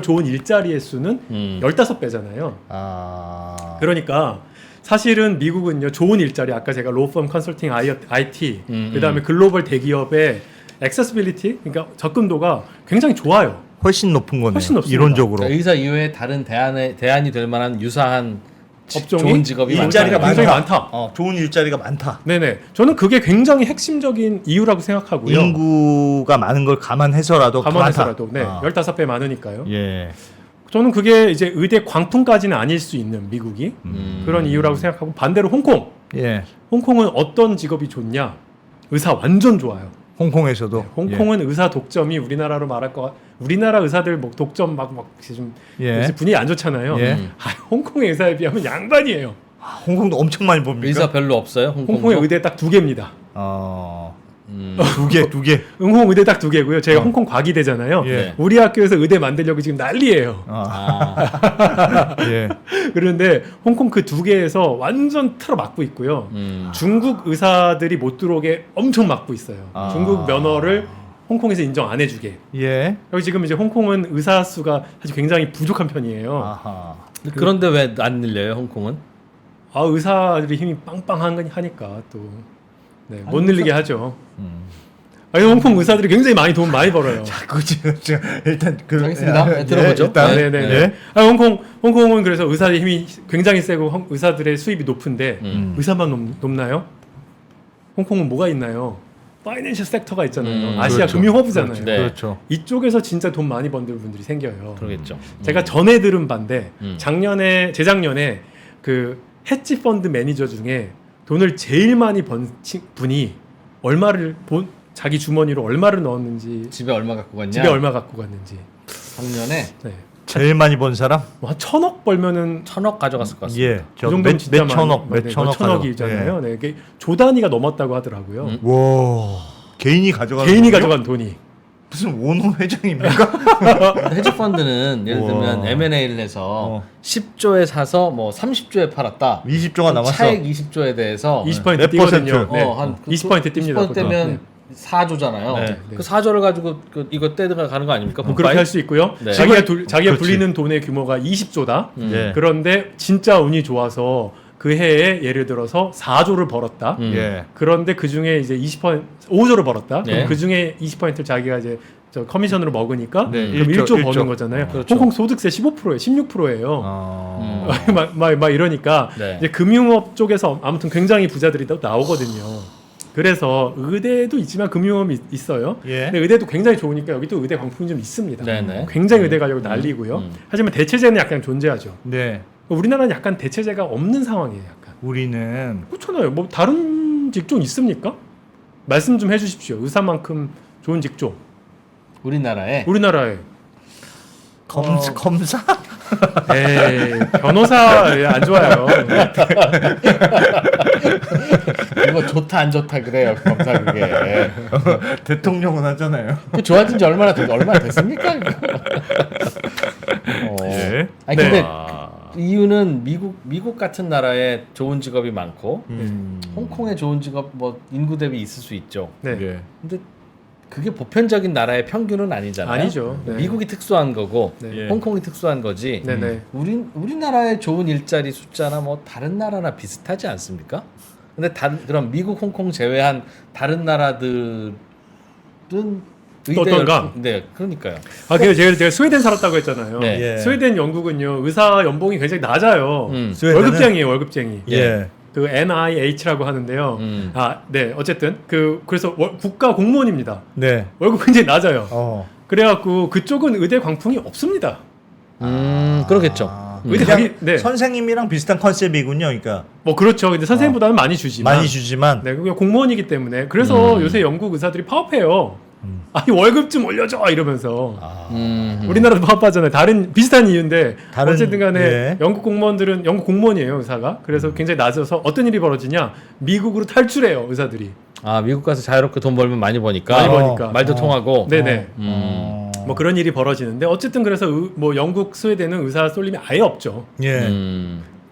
좋은 일자리의 수는 15배잖아요. 아. 그러니까 사실은 미국은요 좋은 일자리 아까 제가 로펌 컨설팅 IT 그다음에 글로벌 대기업의 액세시빌리티 그러니까 접근도가 굉장히 좋아요. 훨씬 높은 거네요. 훨씬 높습니다. 이론적으로. 그러니까 의사 이외에 다른 대안이 될 만한 유사한 업종이 좋은 직업이 일자리가 많다. 굉장히 많다. 많다. 좋은 일자리가 많다. 네네. 저는 그게 굉장히 핵심적인 이유라고 생각하고요. 인구가 많은 걸 감안해서라도 감안해서라도 네, 많다. 15배 많으니까요. 예. 저는 그게 이제 의대 광풍까지는 아닐 수 있는 미국이 그런 이유라고 생각하고 반대로 홍콩. 예. 홍콩은 어떤 직업이 좋냐? 의사 완전 좋아요. 홍콩에서도. 홍콩은 의사 독점이 우리나라로 말할 우리나라 의사들 뭐 독점 막 지금 요새 분위기 안 좋잖아요. 예. 홍콩의 의사에 비하면 양반이에요. 홍콩도 엄청 많이 봅니까? 의사 별로 없어요. 홍콩의 의대 딱 2개입니다. 두 개. 홍콩 의대 딱 2개고요. 제가 홍콩 과기대잖아요. 예. 우리 학교에서 의대 만들려고 지금 난리예요. 예. 그런데 홍콩 그 2개에서 완전 틀어 막고 있고요. 중국 의사들이 못 들어오게 엄청 막고 있어요. 중국 면허를 홍콩에서 인정 안 해주게. 예. 여기 지금 이제 홍콩은 의사 수가 사실 굉장히 부족한 편이에요. 아하. 그런데 왜 안 늘려요, 홍콩은? 의사들이 힘이 빵빵하니까 또 못 늘리게 하죠. 홍콩 의사들이 굉장히 돈 많이 벌어요. 일단 알겠습니다. 들어보죠. 일단, 네네네. 홍콩은 그래서 의사의 힘이 굉장히 세고 의사들의 수입이 높은데 의사만 높나요? 홍콩은 뭐가 있나요? 파이낸셜 섹터가 있잖아요. 아시아 그렇죠. 금융 허브잖아요. 네. 그렇죠. 이쪽에서 진짜 돈 많이 버는 분들이 생겨요. 그러겠죠. 제가 전에 들은 반대 재작년에 그 헤지 펀드 매니저 중에 돈을 제일 많이 번 분이 자기 주머니로 얼마를 넣었는지 집에 얼마 갖고 갔냐? 집에 얼마 갖고 갔는지 작년에 네. 제일 많이 번 사람? 한 1,000억 벌면은 1,000억 가져갔을 것 같습니다. 예. 그 정도면 진짜 몇천억, 많이, 몇천억 천억이잖아요. 네, 이게 조 단위가 넘었다고 하더라고요. 와. 개인이 가져간 개인이 돈이요? 가져간 돈이. 무슨 원호 회장입니까? 헤지펀드는 예를 들면 우와. M&A를 해서 10조에 사서 뭐 30조에 팔았다. 20조가 남았어. 차액 20조에 대해서 20% 몇 뛰거든요. 퍼센트? 네. 한 20% 뜁니다. 20% 떼면 4조잖아요. 네. 그 4조를 가지고 이거 떼들어 가는 거 아닙니까? 뭐 그렇게 할 수 있고요. 네. 자기가 그렇지. 불리는 돈의 규모가 20조다. 예. 그런데 진짜 운이 좋아서 그 해에 예를 들어서 4조를 벌었다. 예. 그런데 그 중에 이제 5조를 벌었다. 네. 그 중에 20%를 자기가 이제 저 커미션으로 먹으니까 네, 그럼 1조 1조. 버는 거잖아요. 그렇죠. 홍콩 소득세 15%예요. 16%예요. 막 이러니까 네. 이제 금융업 쪽에서 아무튼 굉장히 부자들이 또 나오거든요. 그래서 의대도 있지만 금융업이 있어요. 예. 근데 의대도 굉장히 좋으니까 여기 또 의대 광풍이 좀 있습니다. 네네. 굉장히 의대 가려고 난리고요. 하지만 대체제는 약간 존재하죠. 네. 우리나라는 약간 대체제가 없는 상황이에요. 약간 우리는 그렇잖아요. 뭐 다른 직종 있습니까? 말씀 좀 해주십시오. 의사만큼 좋은 직종 우리나라에 우리나라에 검사? 에이 변호사 안 좋아요. 이거 좋다 안 좋다 그래요. 검사 그게. 대통령은 하잖아요. 그 좋아진 지 얼마나 됐습니까? 예. 아니 네. 근데 이유는 미국 같은 나라에 좋은 직업이 많고 홍콩에 좋은 직업 뭐 인구 대비 있을 수 있죠. 네. 예. 근데 그게 보편적인 나라의 평균은 아니잖아요. 아니죠. 네. 미국이 특수한 거고 네. 홍콩이 특수한 거지. 네네. 우리나라의 좋은 일자리 숫자나 뭐 다른 나라나 비슷하지 않습니까? 근데 그럼 미국, 홍콩 제외한 다른 나라들은 어떤가? 네, 그러니까요. 그래서 제가 스웨덴 살았다고 했잖아요. 네. 예. 스웨덴, 영국은요 의사 연봉이 굉장히 낮아요. 스웨덴은? 월급쟁이. 예. 그 NIH라고 하는데요. 네, 어쨌든 그래서 국가 공무원입니다. 네. 월급 굉장히 낮아요. 그래갖고 그쪽은 의대 광풍이 없습니다. 그러겠죠. 의대 그냥 가기, 네. 선생님이랑 비슷한 컨셉이군요. 그러니까 뭐 그렇죠. 근데 선생님보다는 많이 주지만. 많이 주지만 네, 그게 공무원이기 때문에 그래서 요새 영국 의사들이 파업해요. 아니 월급 좀 올려줘 이러면서. 우리나라도 파업하잖아요. 다른 비슷한 이유인데 어쨌든간에 예. 영국 공무원들은 영국 공무원이에요 의사가. 그래서 굉장히 낮아서 어떤 일이 벌어지냐 미국으로 탈출해요 의사들이. 아 미국 가서 자유롭게 돈 벌면 많이 버니까. 많이 버니까. 말도 통하고. 네네. 뭐 그런 일이 벌어지는데 어쨌든 그래서 뭐 영국 스웨덴은 의사 쏠림이 아예 없죠. 예.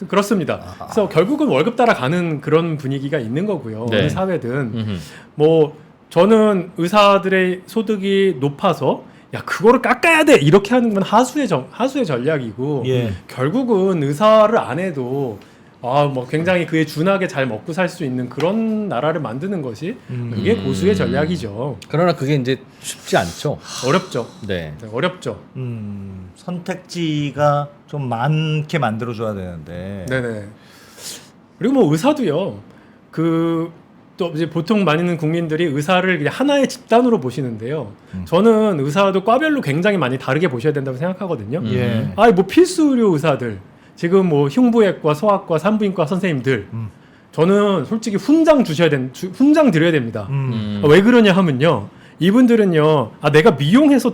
그렇습니다. 그래서 결국은 월급 따라가는 그런 분위기가 있는 거고요. 네. 어느 사회든 뭐 저는 의사들의 소득이 높아서 야 그거를 깎아야 돼 이렇게 하는 건 하수의 전략이고 예. 결국은 의사를 안 해도 뭐 굉장히 그에 준하게 잘 먹고 살 수 있는 그런 나라를 만드는 것이 그게 고수의 전략이죠. 그러나 그게 이제 쉽지 않죠. 어렵죠. 네. 네, 어렵죠. 선택지가 좀 많게 만들어줘야 되는데. 네네. 그리고 뭐 의사도요. 또 이제 보통 많은 국민들이 의사를 그냥 하나의 집단으로 보시는데요. 저는 의사도 과별로 굉장히 많이 다르게 보셔야 된다고 생각하거든요. 예. 뭐 필수 의료 의사들 지금 뭐 흉부외과, 소아과, 산부인과 선생님들 저는 솔직히 훈장 드려야 됩니다. 왜 그러냐 하면요. 이분들은요, 내가 미용해서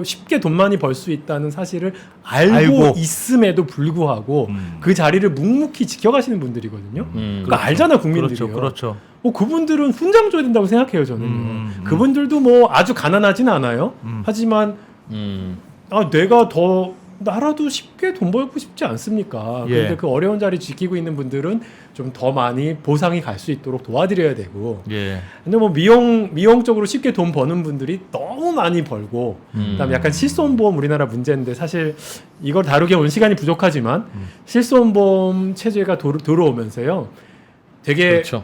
쉽게 돈 많이 벌 수 있다는 사실을 알고 있음에도 불구하고 그 자리를 묵묵히 지켜가시는 분들이거든요. 그러니까 알잖아, 국민들이요. 그렇죠. 그분들은 훈장 줘야 된다고 생각해요, 저는요. 그분들도 뭐 아주 가난하진 않아요. 하지만, 내가 나라도 쉽게 돈 벌고 싶지 않습니까? 예. 그런데 그 어려운 자리 지키고 있는 분들은 좀 더 많이 보상이 갈 수 있도록 도와드려야 되고. 예. 근데 뭐 미용 쪽으로 쉽게 돈 버는 분들이 너무 많이 벌고, 그다음에 약간 실손보험 우리나라 문제인데 사실 이걸 다루기 온 시간이 부족하지만 실손보험 체제가 들어오면서요. 되게 그렇죠.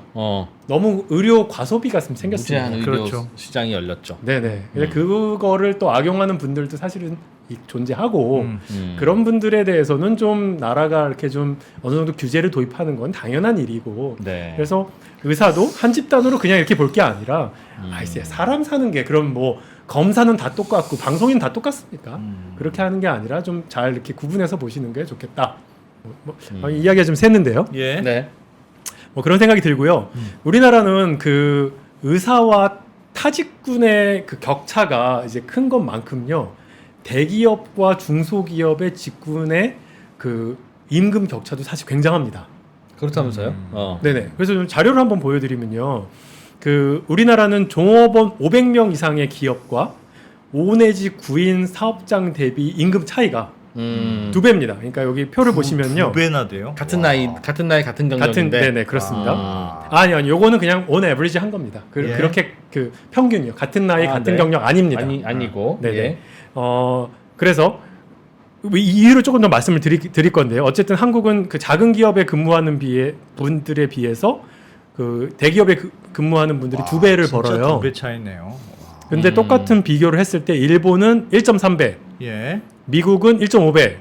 너무 의료 과소비가 생겼습니다. 무제한 의료 그렇죠. 시장이 열렸죠. 네네. 근데 그거를 또 악용하는 분들도 사실은 존재하고 그런 분들에 대해서는 좀 나라가 이렇게 좀 어느 정도 규제를 도입하는 건 당연한 일이고 네. 그래서 의사도 한 집단으로 그냥 이렇게 볼 게 아니라 이제 사람 사는 게 그럼 뭐 검사는 다 똑같고 방송인 다 똑같습니까? 그렇게 하는 게 아니라 좀 잘 이렇게 구분해서 보시는 게 좋겠다. 이야기가 좀 샜는데요. 예. 네. 뭐 그런 생각이 들고요. 우리나라는 그 의사와 타직군의 그 격차가 이제 큰 것만큼요. 대기업과 중소기업의 직군의 그 임금 격차도 사실 굉장합니다. 그렇다면서요? 네네. 그래서 좀 자료를 한번 보여드리면요. 우리나라는 종업원 500명 이상의 기업과 5 내지 9인 사업장 대비 임금 차이가 2배입니다. 그러니까 여기 표를 보시면요. 2배나 돼요? 같은 나이 같은 경력인데. 네네 그렇습니다. 아니 요거는 그냥 온 에버리지 한 겁니다. 예. 그렇게 평균이요. 같은 나이 같은 네. 경력 아닙니다. 아니고. 네네. 예. 그래서 이 이유를 조금 더 말씀을 드릴 건데요. 어쨌든 한국은 그 작은 기업에 근무하는 분들에 비해서 그 대기업에 근무하는 분들이 2배를 벌어요. 2배 차이네요. 근데 똑같은 비교를 했을 때 일본은 1.3배, 예. 미국은 1.5배,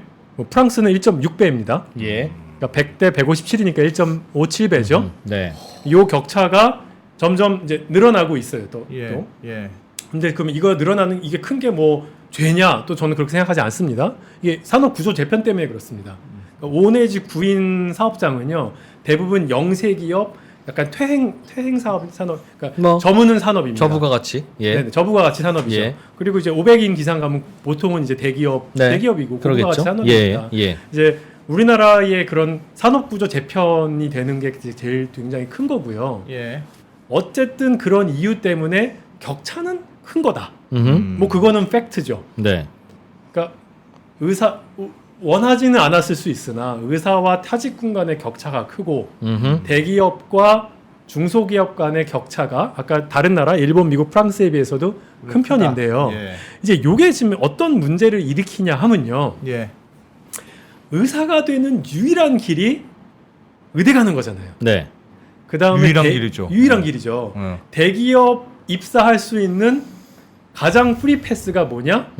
프랑스는 1.6배입니다. 예. 그러니까 100대 157이니까 1.57배죠. 네. 이 격차가 점점 이제 늘어나고 있어요. 또. 예. 근데 그럼 이거 늘어나는 이게 큰 게 뭐 죄냐? 또 저는 그렇게 생각하지 않습니다. 이게 산업 구조 재편 때문에 그렇습니다. 그러니까 5 내지 9인 사업장은요 대부분 영세기업, 약간 퇴행 산업, 그러니까 뭐, 저무는 산업입니다. 저부가 같이. 예. 네네, 저부가 같이 산업이죠. 예. 그리고 이제 500인 기상 가면 보통은 이제 대기업이고 고부가 같이 산업입니다. 예. 이제 우리나라의 그런 산업 구조 재편이 되는 게 제일 굉장히 큰 거고요. 예. 어쨌든 그런 이유 때문에 격차는 큰 거다. 뭐 그거는 팩트죠. 네. 그러니까 원하지는 않았을 수 있으나 의사와 타직군 간의 격차가 크고 대기업과 중소기업 간의 격차가 아까 다른 나라 일본, 미국, 프랑스에 비해서도 큰 편인데요. 예. 이제 요게 지금 어떤 문제를 일으키냐 하면요. 예. 의사가 되는 유일한 길이 의대 가는 거잖아요. 네. 그다음에 유일한 길이죠. 유일한 길이죠. 대기업 입사할 수 있는 가장 프리 패스가 뭐냐?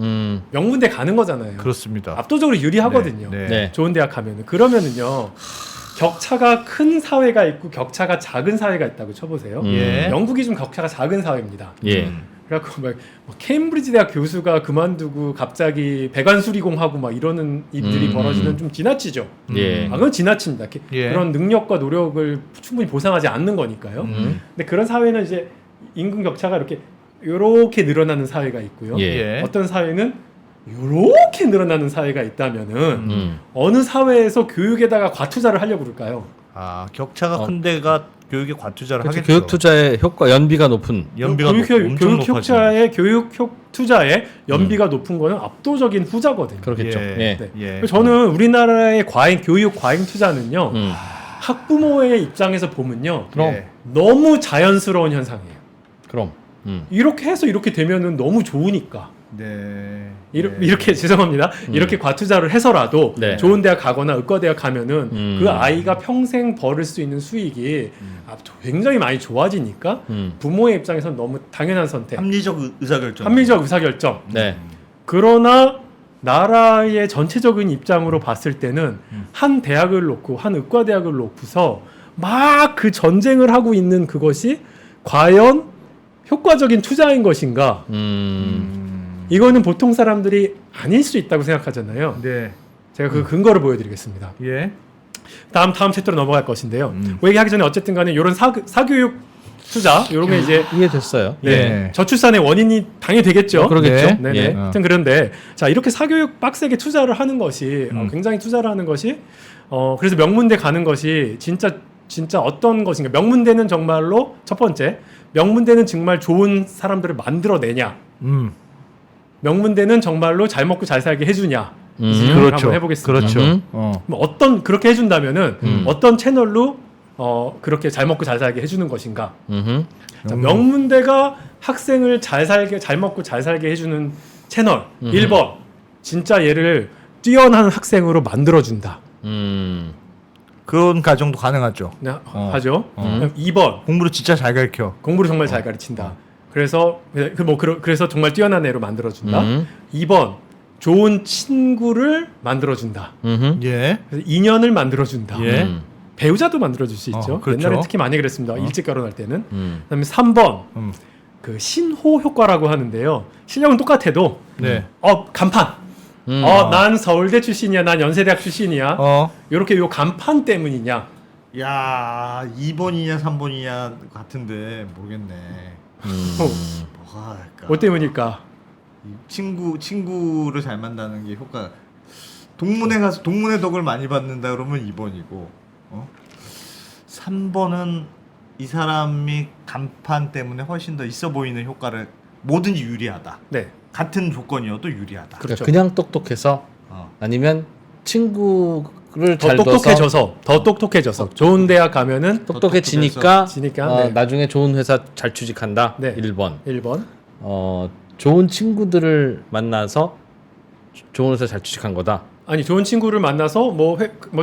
명문대 가는 거잖아요. 그렇습니다. 압도적으로 유리하거든요. 네. 네. 좋은 대학 가면은. 그러면은요. 격차가 큰 사회가 있고 격차가 작은 사회가 있다고 쳐보세요. 예. 영국이 좀 격차가 작은 사회입니다. 예. 그래갖고 막 케임브리지 대학 교수가 그만두고 갑자기 배관 수리공하고 막 이러는 일들이 벌어지는 좀 지나치죠. 예. 그건 지나칩니다. 예. 그런 능력과 노력을 충분히 보상하지 않는 거니까요. 근데 그런 사회는 이제 임금 격차가 이렇게 늘어나는 사회가 있고요. 예. 어떤 사회는 이렇게 늘어나는 사회가 있다면은 어느 사회에서 교육에다가 과투자를 하려고 그럴까요? 아 격차가 큰 데가 교육에 과투자를 그렇죠. 하겠죠. 교육 투자의 효과 연비가 높은. 연비가 교육 엄청 높아지네. 투자의 연비가 높은 거는 압도적인 후자거든요. 그렇겠죠. 예. 예. 네. 예. 그래서 저는 우리나라의 교육 과잉 투자는요. 음. 학부모의 입장에서 보면요. 그럼. 예. 너무 자연스러운 현상이에요. 그럼. 이렇게 해서 이렇게 되면은 너무 좋으니까. 네. 이렇게 죄송합니다. 이렇게 과투자를 해서라도 네. 좋은 대학 가거나 의과대학 가면은 음. 그 아이가 평생 벌을 수 있는 수익이 굉장히 많이 좋아지니까 부모의 입장에서는 너무 당연한 선택. 합리적 의사결정. 합리적 의사결정. 네. 그러나 나라의 전체적인 입장으로 봤을 때는 한 대학을 놓고 한 의과대학을 놓고서 막 그 전쟁을 하고 있는 그것이 과연 효과적인 투자인 것인가? 이거는 보통 사람들이 아닐 수 있다고 생각하잖아요. 네. 제가 그 근거를 보여드리겠습니다. 예. 다음 챕터로 넘어갈 것인데요. 그 얘기하기 전에 어쨌든 간에 이런 사교육 투자 이런 게 이제 이해됐어요. 네, 예. 저출산의 원인이 당연히 되겠죠. 그러겠죠. 네네. 예. 하여튼 그런데 자 이렇게 사교육 빡세게 투자를 하는 것이 굉장히 투자를 하는 것이 그래서 명문대 가는 것이 진짜 어떤 것인가? 명문대는 정말로 첫 번째 명문대는 정말 좋은 사람들을 만들어내냐? 명문대는 정말로 잘 먹고 잘 살게 해주냐? 그렇죠. 한번 해보겠습니다. 그렇죠. 뭐 그렇게 해준다면은 어떤 채널로 그렇게 잘 먹고 잘 살게 해주는 것인가? 자, 명문대가 학생을 잘 먹고 잘 살게 해주는 채널 1번 진짜 얘를 뛰어난 학생으로 만들어준다. 그런 가정도 가능하죠. 네, 하죠. 2번 공부를 진짜 잘 가르쳐. 공부를 정말 잘 가르친다. 그래서 정말 뛰어난 애로 만들어준다. 2번 좋은 친구를 만들어준다. 예. 그래서 인연을 만들어준다. 예. 배우자도 만들어줄 수 있죠. 그렇죠. 옛날에 특히 많이 그랬습니다. 일찍 결혼할 때는. 그다음에 3번 그 신호 효과라고 하는데요. 실력은 똑같아도 네. 간판. 난 서울대 출신이야. 난 연세대학 출신이야. 이렇게 요 간판 때문이냐. 야, 2번이냐 3번이냐 같은데 모르겠네. 뭐가 할까? 뭐 때문일까? 친구를 잘 만나는 게 효과. 동문회 가서 동문회 덕을 많이 받는다 그러면 2번이고, 3번은 이 사람이 간판 때문에 훨씬 더 있어 보이는 효과를 뭐든지 유리하다. 네. 같은 조건이어도 유리하다. 그렇죠. 그냥 똑똑해서 아니면 친구를 잘 더 똑똑해져서 좋은 대학 가면은 똑똑해지니까 네. 나중에 좋은 회사 잘 취직한다. 네. 1번. 1번. 좋은 친구들을 만나서 좋은 회사 잘 취직한 거다. 아니 좋은 친구를 만나서 뭐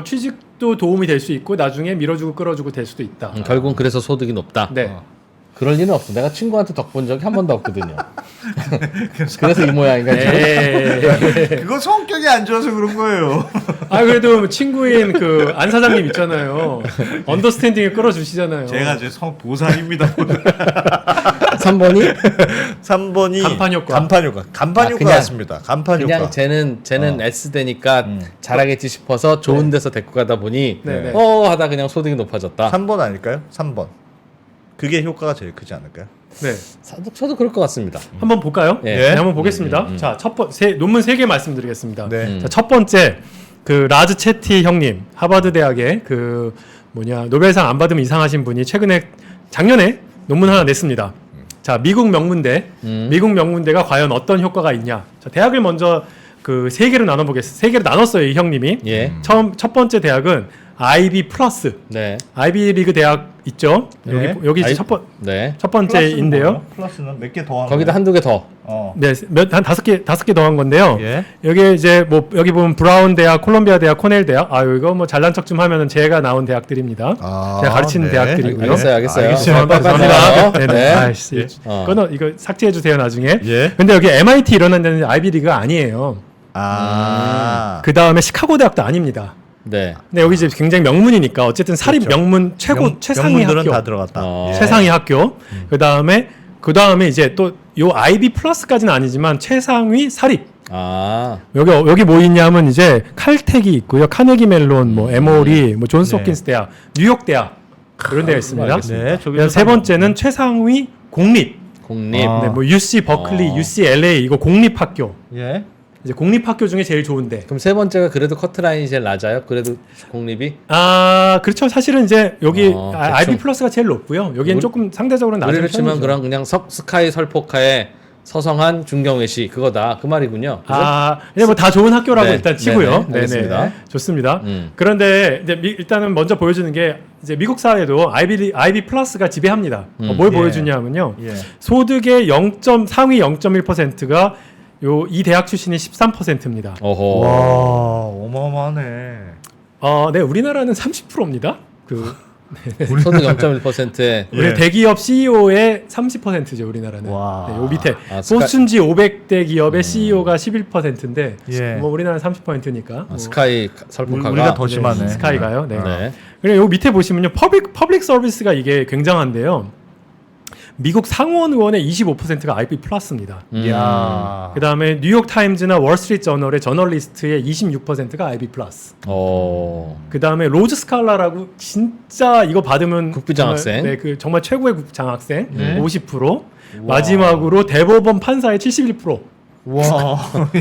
취직도 도움이 될 수 있고 나중에 밀어주고 끌어주고 될 수도 있다. 결국은 그래서 소득이 높다. 네. 그럴 리는 없어. 내가 친구한테 덕 본 적이 한 번도 없거든요. 그래서 이 모양인가 지금. 네. 그거 성격이 안 좋아서 그런 거예요. 그래도 친구인 그 안 사장님 있잖아요. 언더스탠딩을 끌어주시잖아요. 제가 제 보살입니다. 3번이 3번이 간판 효과. 간판 효과 같습니다. 간판 그냥 효과. 쟤는 S대니까 잘하겠지 싶어서 좋은 데서 데리고 가다 보니 네. 하다 그냥 소득이 높아졌다. 3번 아닐까요? 3번. 그게 효과가 제일 크지 않을까요? 네. 저도 그럴 것 같습니다. 한번 볼까요? 예. 네, 한번 보겠습니다. 자, 논문 3개 말씀드리겠습니다. 네. 자, 첫 번째 그 라즈 채티 형님 하버드 대학의 그 노벨상 안 받으면 이상하신 분이 작년에 논문 하나 냈습니다. 자, 미국 명문대가 과연 어떤 효과가 있냐? 자, 대학을 먼저 그 3개로 나눠보겠습니다. 3개로 나눴어요, 이 형님이. 예. 첫 번째 대학은 아이비 플러스. 네. 아이비 리그 대학 있죠? 네. 여기 이제 네. 첫 번째인데요. 플러스는 몇 개 더한 거기다 한두 개 더. 네, 한 5개 더한 건데요. 예. 여기 이제 여기 보면 브라운 대학, 콜롬비아 대학, 코넬 대학. 이거 뭐 잘난 척 좀 하면은 제가 나온 대학들입니다. 제가 가르치는 네. 대학들이고요. 알겠어요. 죄송합니다. 네. 네네. 아이씨. 이거 삭제해 주세요 나중에. 예. 근데 여기 MIT 이런 데는 아이비 리그가 아니에요. 그 다음에 시카고 대학도 아닙니다. 네. 근데 여기 이제 굉장히 명문이니까 어쨌든 사립 그렇죠. 명문 최상위 명문들은 학교. 다 들어갔다. 어. 예. 최상위 학교. 그다음에 이제 또 요 IB 플러스까지는 아니지만 최상위 사립. 아. 여기 뭐 있냐면 이제 칼텍이 있고요. 카네기 멜론, 뭐 에모리, 뭐 존스 네. 홉킨스 대학, 뉴욕 대학 이런 데가 있습니다. 알겠습니다. 네, 저기서 그다음 세 번째는 최상위 공립. 공립. 아. 네, 뭐 UC 버클리, 어. UCLA 이거 공립 학교. 예. 이제 공립 학교 중에 제일 좋은데. 그럼 세 번째가 그래도 커트라인이 제일 낮아요? 그래도 공립이? 아, 그렇죠. 사실은 이제 여기 대충. IB 플러스가 제일 높고요. 여기는 우리- 조금 상대적으로 낮은 우리를 치면 편이죠. 그럼 그냥 스카이 설포카의 서성한 중경외시 그거다 그 말이군요. 그죠? 아, 그냥 뭐 다 좋은 학교라고 네, 일단 치고요. 네네, 알겠습니다. 좋습니다. 음. 그런데 이제 일단은 먼저 보여주는 게 이제 미국 사회도 IB 플러스가 지배합니다. 뭘 예. 보여주냐면요. 예. 소득의 상위 0.1%가 요 이 대학 출신이 13%입니다. 어허. 와, 어마어마하네. 네, 우리나라는 30%입니다. 소득 0.1%에 우리 예. 대기업 CEO의 30%죠, 우리나라는. 와. 네, 요 밑에 아, 포춘지 500대 기업의 CEO가 11%인데 예. 뭐 우리나라는 30%니까. 스카이 설포카가 우리가 더 심하네. 스카이가요. 네. 네. 그리고 요 밑에 보시면요. 퍼블릭 서비스가 이게 굉장한데요. 미국 상원 의원의 25%가 IB 플러스입니다. 이야. 그다음에 뉴욕 타임즈나 월스트리트 저널의 저널리스트의 26%가 IB 플러스. 어. 그다음에 로즈 스칼라라고 진짜 이거 받으면 국부장학생. 정말, 네, 정말 최고의 국장학생 네. 50%. 마지막으로 대법원 판사의 71%. 와,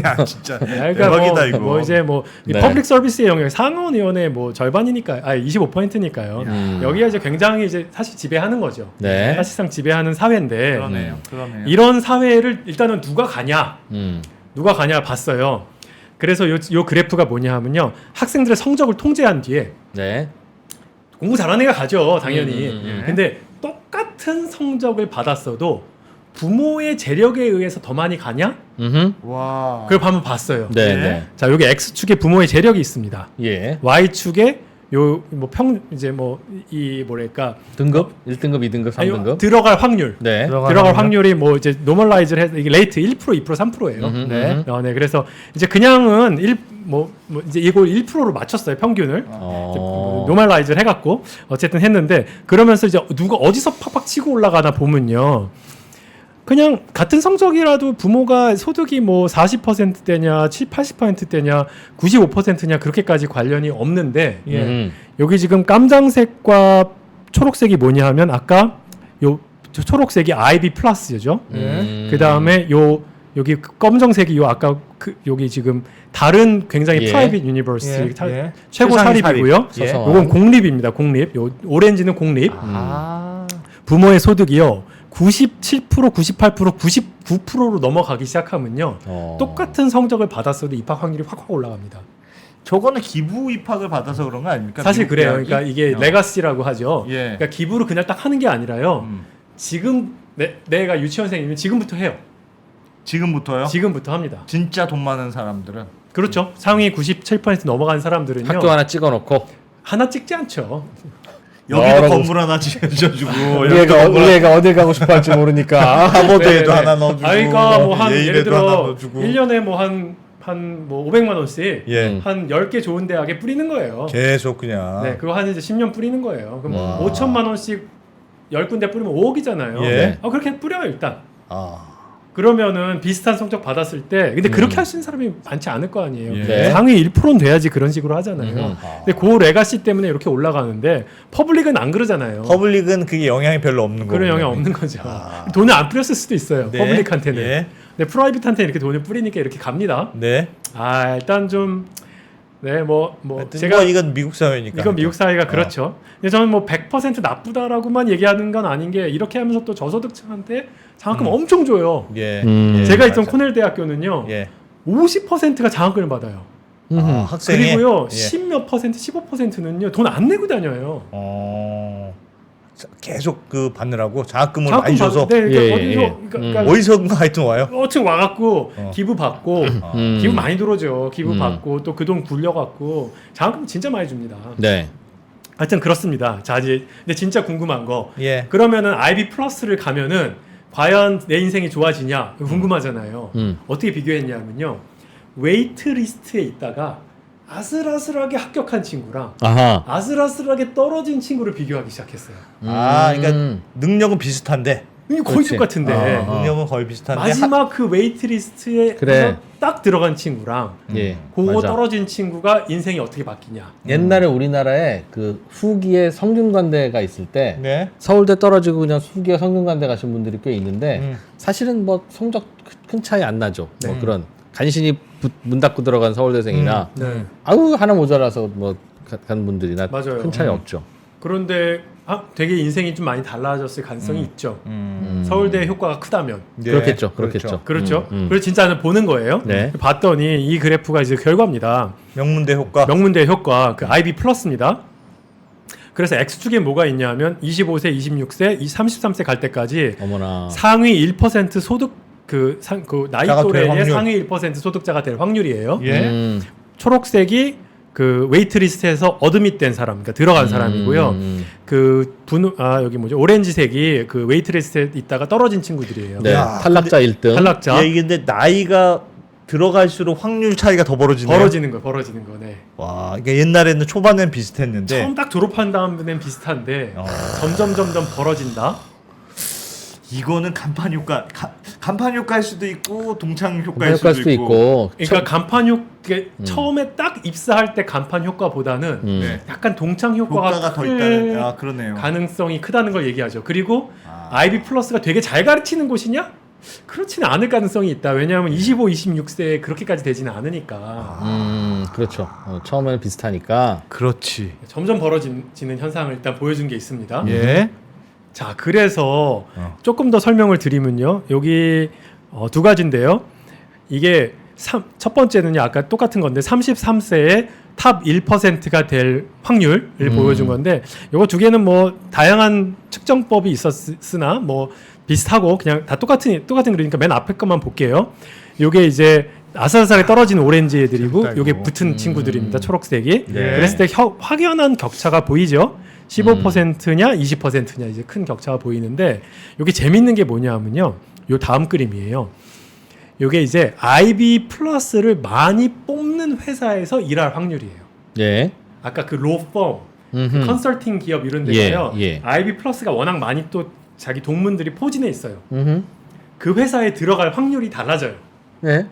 야 진짜 그러니까 대박이다 이거. 뭐 이제 뭐 이 네. 퍼블릭 서비스의 영역 상원 의원의 뭐 절반이니까 25%니까요. 여기가 이제 굉장히 이제 사실 지배하는 거죠. 네. 사실상 지배하는 사회인데 그러네요. 그러네요. 이런 사회를 일단은 누가 가냐 음. 봤어요. 그래서 요 그래프가 뭐냐 하면요. 학생들의 성적을 통제한 뒤에 네. 공부 잘하는 애가 가죠, 당연히. 음. 근데 똑같은 성적을 받았어도 부모의 재력에 의해서 더 많이 가냐? 음. 와. 그걸 한번 봤어요. 네, 네. 네. 자, 여기 X축에 부모의 재력이 있습니다. 예. Y축에 요 뭐 이제 뭐 이 뭐랄까 등급 1등급, 2등급, 아니, 3등급. 들어갈 확률. 네. 들어갈 확률이 뭐 이제 노멀라이즈를 해서 이게 레이트 1%, 2%, 3%예요. 네. 네. 그래서 이제 그냥은 뭐 이제 이걸 1%로 맞췄어요, 평균을. 어. 노멀라이즈를 해갖고 어쨌든 했는데 그러면서 이제 누가 어디서 팍팍 치고 올라가나 보면요. 그냥 같은 성적이라도 부모가 소득이 뭐 40%대냐, 80%대냐, 95%냐 그렇게까지 관련이 없는데 여기 지금 깜장색과 초록색이 뭐냐 하면 아까 요 초록색이 IB 플러스죠. 그 다음에 여기 검정색이 요 아까 여기 지금 다른 굉장히 예. 프라이빗 유니버시티 예. 최고 세상의 사립이고요. 사립. 예. 요건 공립입니다. 공립. 요 오렌지는 공립. 아. 부모의 소득이요. 97%, 98%, 99%로 넘어가기 시작하면요. 똑같은 성적을 받았어도 입학 확률이 확 올라갑니다. 저거는 기부 입학을 받아서 그런 거 아닙니까? 사실 미국 그래요. 대학이? 그러니까 이게 어. 레가시라고 하죠. 예. 그러니까 기부를 그냥 딱 하는 게 아니라요. 지금 내가 유치원생이면 지금부터 해요. 지금부터요? 지금부터 합니다. 진짜 돈 많은 사람들은 그렇죠. 상위 97% 넘어간 사람들은요. 학교 하나 찍어놓고 하나 찍지 않죠. 여기도 여러 건물 하나 지어주고 우리 애가 어딜 가고 싶어 할지 모르니까 하버드에도 네. 하나 넣어주고 그러니까 뭐 한 예를 예일에도 하나 들어 넣어주고 1년에 뭐 한 뭐 500만 원씩 예. 한 10개 좋은 대학에 뿌리는 거예요. 계속 그냥 네, 그거 한 이제 10년 뿌리는 거예요. 그럼 와. 5천만 원씩 10군데 뿌리면 5억이잖아요. 예. 그렇게 뿌려요, 일단. 아. 그러면은 비슷한 성적 받았을 때 근데 그렇게 할 수 있는 사람이 많지 않을 거 아니에요. 예. 네. 상위 1%는 돼야지 그런 식으로 하잖아요. 음. 근데 그 레가시 때문에 이렇게 올라가는데 퍼블릭은 안 그러잖아요. 퍼블릭은 그게 영향이 별로 없는 거고 그런 영향 없는 거죠. 돈을 안 뿌렸을 수도 있어요. 네. 퍼블릭한테는. 예. 근데 프라이빗한테 이렇게 돈을 뿌리니까 이렇게 갑니다. 네. 일단 좀 네, 뭐 제가 이건 미국 사회니까 이건 미국 사회가 그렇죠. 근데 저는 뭐 100% 나쁘다라고만 얘기하는 건 아닌 게 이렇게 하면서 또 저소득층한테 장학금 엄청 줘요. 예. 음. 예, 제가 있던 맞아. 코넬 대학교는요. 예. 50%가 장학금을 받아요. 학생이 그리고요. 예. 10몇 퍼센트, 15%는요. 돈 안 내고 다녀요. 계속 그 받느라고 장학금을 많이 줘서 네, 그러니까 예, 어디서 예. 그러니까 어디선가 하여튼 와요. 어층 와갖고 기부 받고 기부 많이 들어오죠. 기부 음. 받고 또 그 돈 굴려갖고 장학금 진짜 많이 줍니다. 네. 하여튼 그렇습니다. 자 이제 근데 진짜 궁금한 거 예. 그러면은 IB 플러스를 가면은 과연 내 인생이 좋아지냐 이거 궁금하잖아요. 어떻게 비교했냐면요. 웨이트 리스트에 있다가 아슬아슬하게 합격한 친구랑 아하. 아슬아슬하게 떨어진 친구를 비교하기 시작했어요. 그러니까 능력은 비슷한데 이게 거의 그렇지. 똑같은데 능력은 거의 비슷한데 마지막 그 웨이트리스트에 그래. 딱 들어간 친구랑 예. 그거 맞아. 떨어진 친구가 인생이 어떻게 바뀌냐. 옛날에 우리나라에 그 후기에 성균관대가 있을 때 네. 서울대 떨어지고 그냥 후기에 성균관대 가신 분들이 꽤 있는데 사실은 뭐 성적 큰 차이 안 나죠. 뭐 그런 간신히 문 닫고 들어간 서울대생이나 네. 아우 하나 모자라서 뭐 간 분들이나 맞아요. 큰 차이 없죠. 그런데 되게 인생이 좀 많이 달라졌을 가능성이 있죠. 서울대 효과가 크다면. 네. 그렇겠죠. 그렇겠죠. 그렇죠. 그래서 진짜 보는 거예요. 네. 봤더니 이 그래프가 이제 결과입니다. 명문대 효과. 명문대 효과 그 IB 플러스입니다. 그래서 X축에 뭐가 있냐면 25세, 26세, 33세 갈 때까지 어머나. 상위 1% 소득 그 나이 자가 될 또래의 확률. 상위 1% 소득자가 될 확률이에요. 예. 초록색이 그 웨이트리스트에서 어드밋된 사람, 그러니까 들어간 사람이고요. 여기 뭐죠? 오렌지색이 그 웨이트리스트에 있다가 떨어진 친구들이에요. 네. 야, 탈락자 1등. 탈락자. 이게 근데 나이가 들어갈수록 확률 차이가 더 벌어지네요. 벌어지는 거, 네. 와, 이게 옛날에는 초반엔 비슷했는데 처음 딱 졸업한 다음엔 비슷한데 점점 벌어진다. 이거는 간판 효과, 간판 효과일 수도 있고 동창 효과일 효과일 수도 있고. 그러니까 간판 효과 처음에 딱 입사할 때 간판 효과보다는 네. 약간 동창 효과가 효과가 더 클 있다는. 그러네요. 가능성이 크다는 걸 얘기하죠. 그리고 IB 플러스가 되게 잘 가르치는 곳이냐? 그렇지는 않을 가능성이 있다. 왜냐하면 25, 26세에 그렇게까지 되지는 않으니까. 그렇죠. 처음에는 비슷하니까. 그렇지. 점점 벌어지는 현상을 일단 보여준 게 있습니다. 예. 자, 그래서 조금 더 설명을 드리면요. 여기 두 가지인데요. 이게 첫 번째는요. 아까 똑같은 건데 33세에 탑 1%가 될 확률을 보여준 건데 요거 두 개는 뭐 다양한 측정법이 있었으나 뭐 비슷하고 그냥 다 똑같은 그러니까 맨 앞에 것만 볼게요. 요게 이제 아슬아슬하게 떨어진 오렌지 애들이고 요게 붙은 친구들입니다. 초록색이. 네. 그랬을 때 확연한 격차가 보이죠. 15%냐 20%냐 이제 큰 격차가 보이는데 여기 재밌는 게 뭐냐면요. 요 다음 그림이에요. 요게 이제 IB 플러스를 많이 뽑는 회사에서 일할 확률이에요. 예. 아까 그 로펌, 그 컨설팅 기업 이런 데가요. 예. IB 플러스가 워낙 많이 또 자기 동문들이 포진해 있어요. 음흠. 그 회사에 들어갈 확률이 달라져요. 네.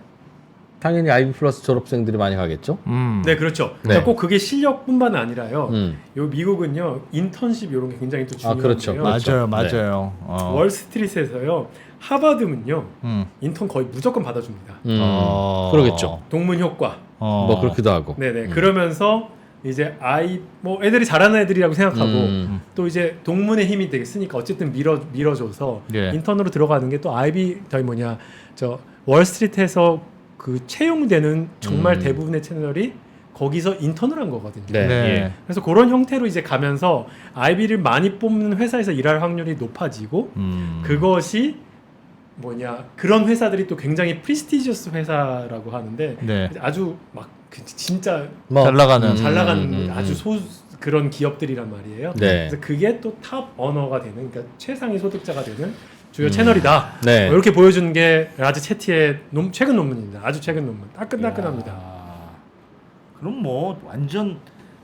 당연히 IB 플러스 졸업생들이 많이 가겠죠. 네, 그렇죠. 네. 그러니까 꼭 그게 실력뿐만 아니라요. 음. 요 미국은요 인턴십 이런 게 굉장히 또 중요한데요. 그렇죠. 맞아요, 그렇죠. 맞아요. 월스트리트에서요 하버드는요 인턴 거의 무조건 받아줍니다. 그러겠죠. 동문 효과. 뭐 그렇기도 하고. 네네. 그러면서 이제 뭐 애들이 잘하는 애들이라고 생각하고 또 이제 동문의 힘이 되게 쓰니까 어쨌든 밀어줘서 예. 인턴으로 들어가는 게 또 IB 저 월스트리트에서 그 채용되는 정말 대부분의 채널이 거기서 인턴을 한 거거든요. 네. 예. 그래서 그런 형태로 이제 가면서 IB를 많이 뽑는 회사에서 일할 확률이 높아지고 그것이 그런 회사들이 또 굉장히 프리스티지어스 회사라고 하는데 네. 아주 막 진짜 뭐, 잘 나가는. 잘 나가는 아주 그런 기업들이란 말이에요. 네. 그래서 그게 또 탑 어너가 되는 그러니까 최상위 소득자가 되는 주요 채널이다. 네. 이렇게 보여준 게 라즈 채티의 최근 논문입니다. 아주 최근 논문. 따끈따끈합니다. 그럼 뭐 완전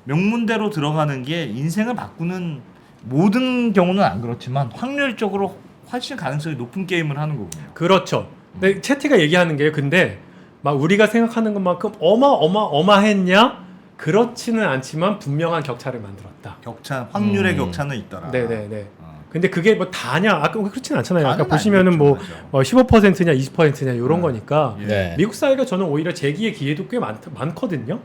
명문대로 들어가는 게 인생을 바꾸는 모든 경우는 안 그렇지만 확률적으로 훨씬 가능성이 높은 게임을 하는 거군요. 그렇죠. 근데 채티가 얘기하는 게요. 근데 막 우리가 생각하는 것만큼 어마했냐? 그렇지는 않지만 분명한 격차를 만들었다. 확률의 격차는 있더라. 네네네. 근데 그게 뭐 다냐? 아까 그렇지는 않잖아요. 아까 다는 보시면은 뭐 아니겠죠, 15%냐 20%냐 이런 거니까 네. 미국 사회가 저는 오히려 재기의 기회도 꽤 많거든요.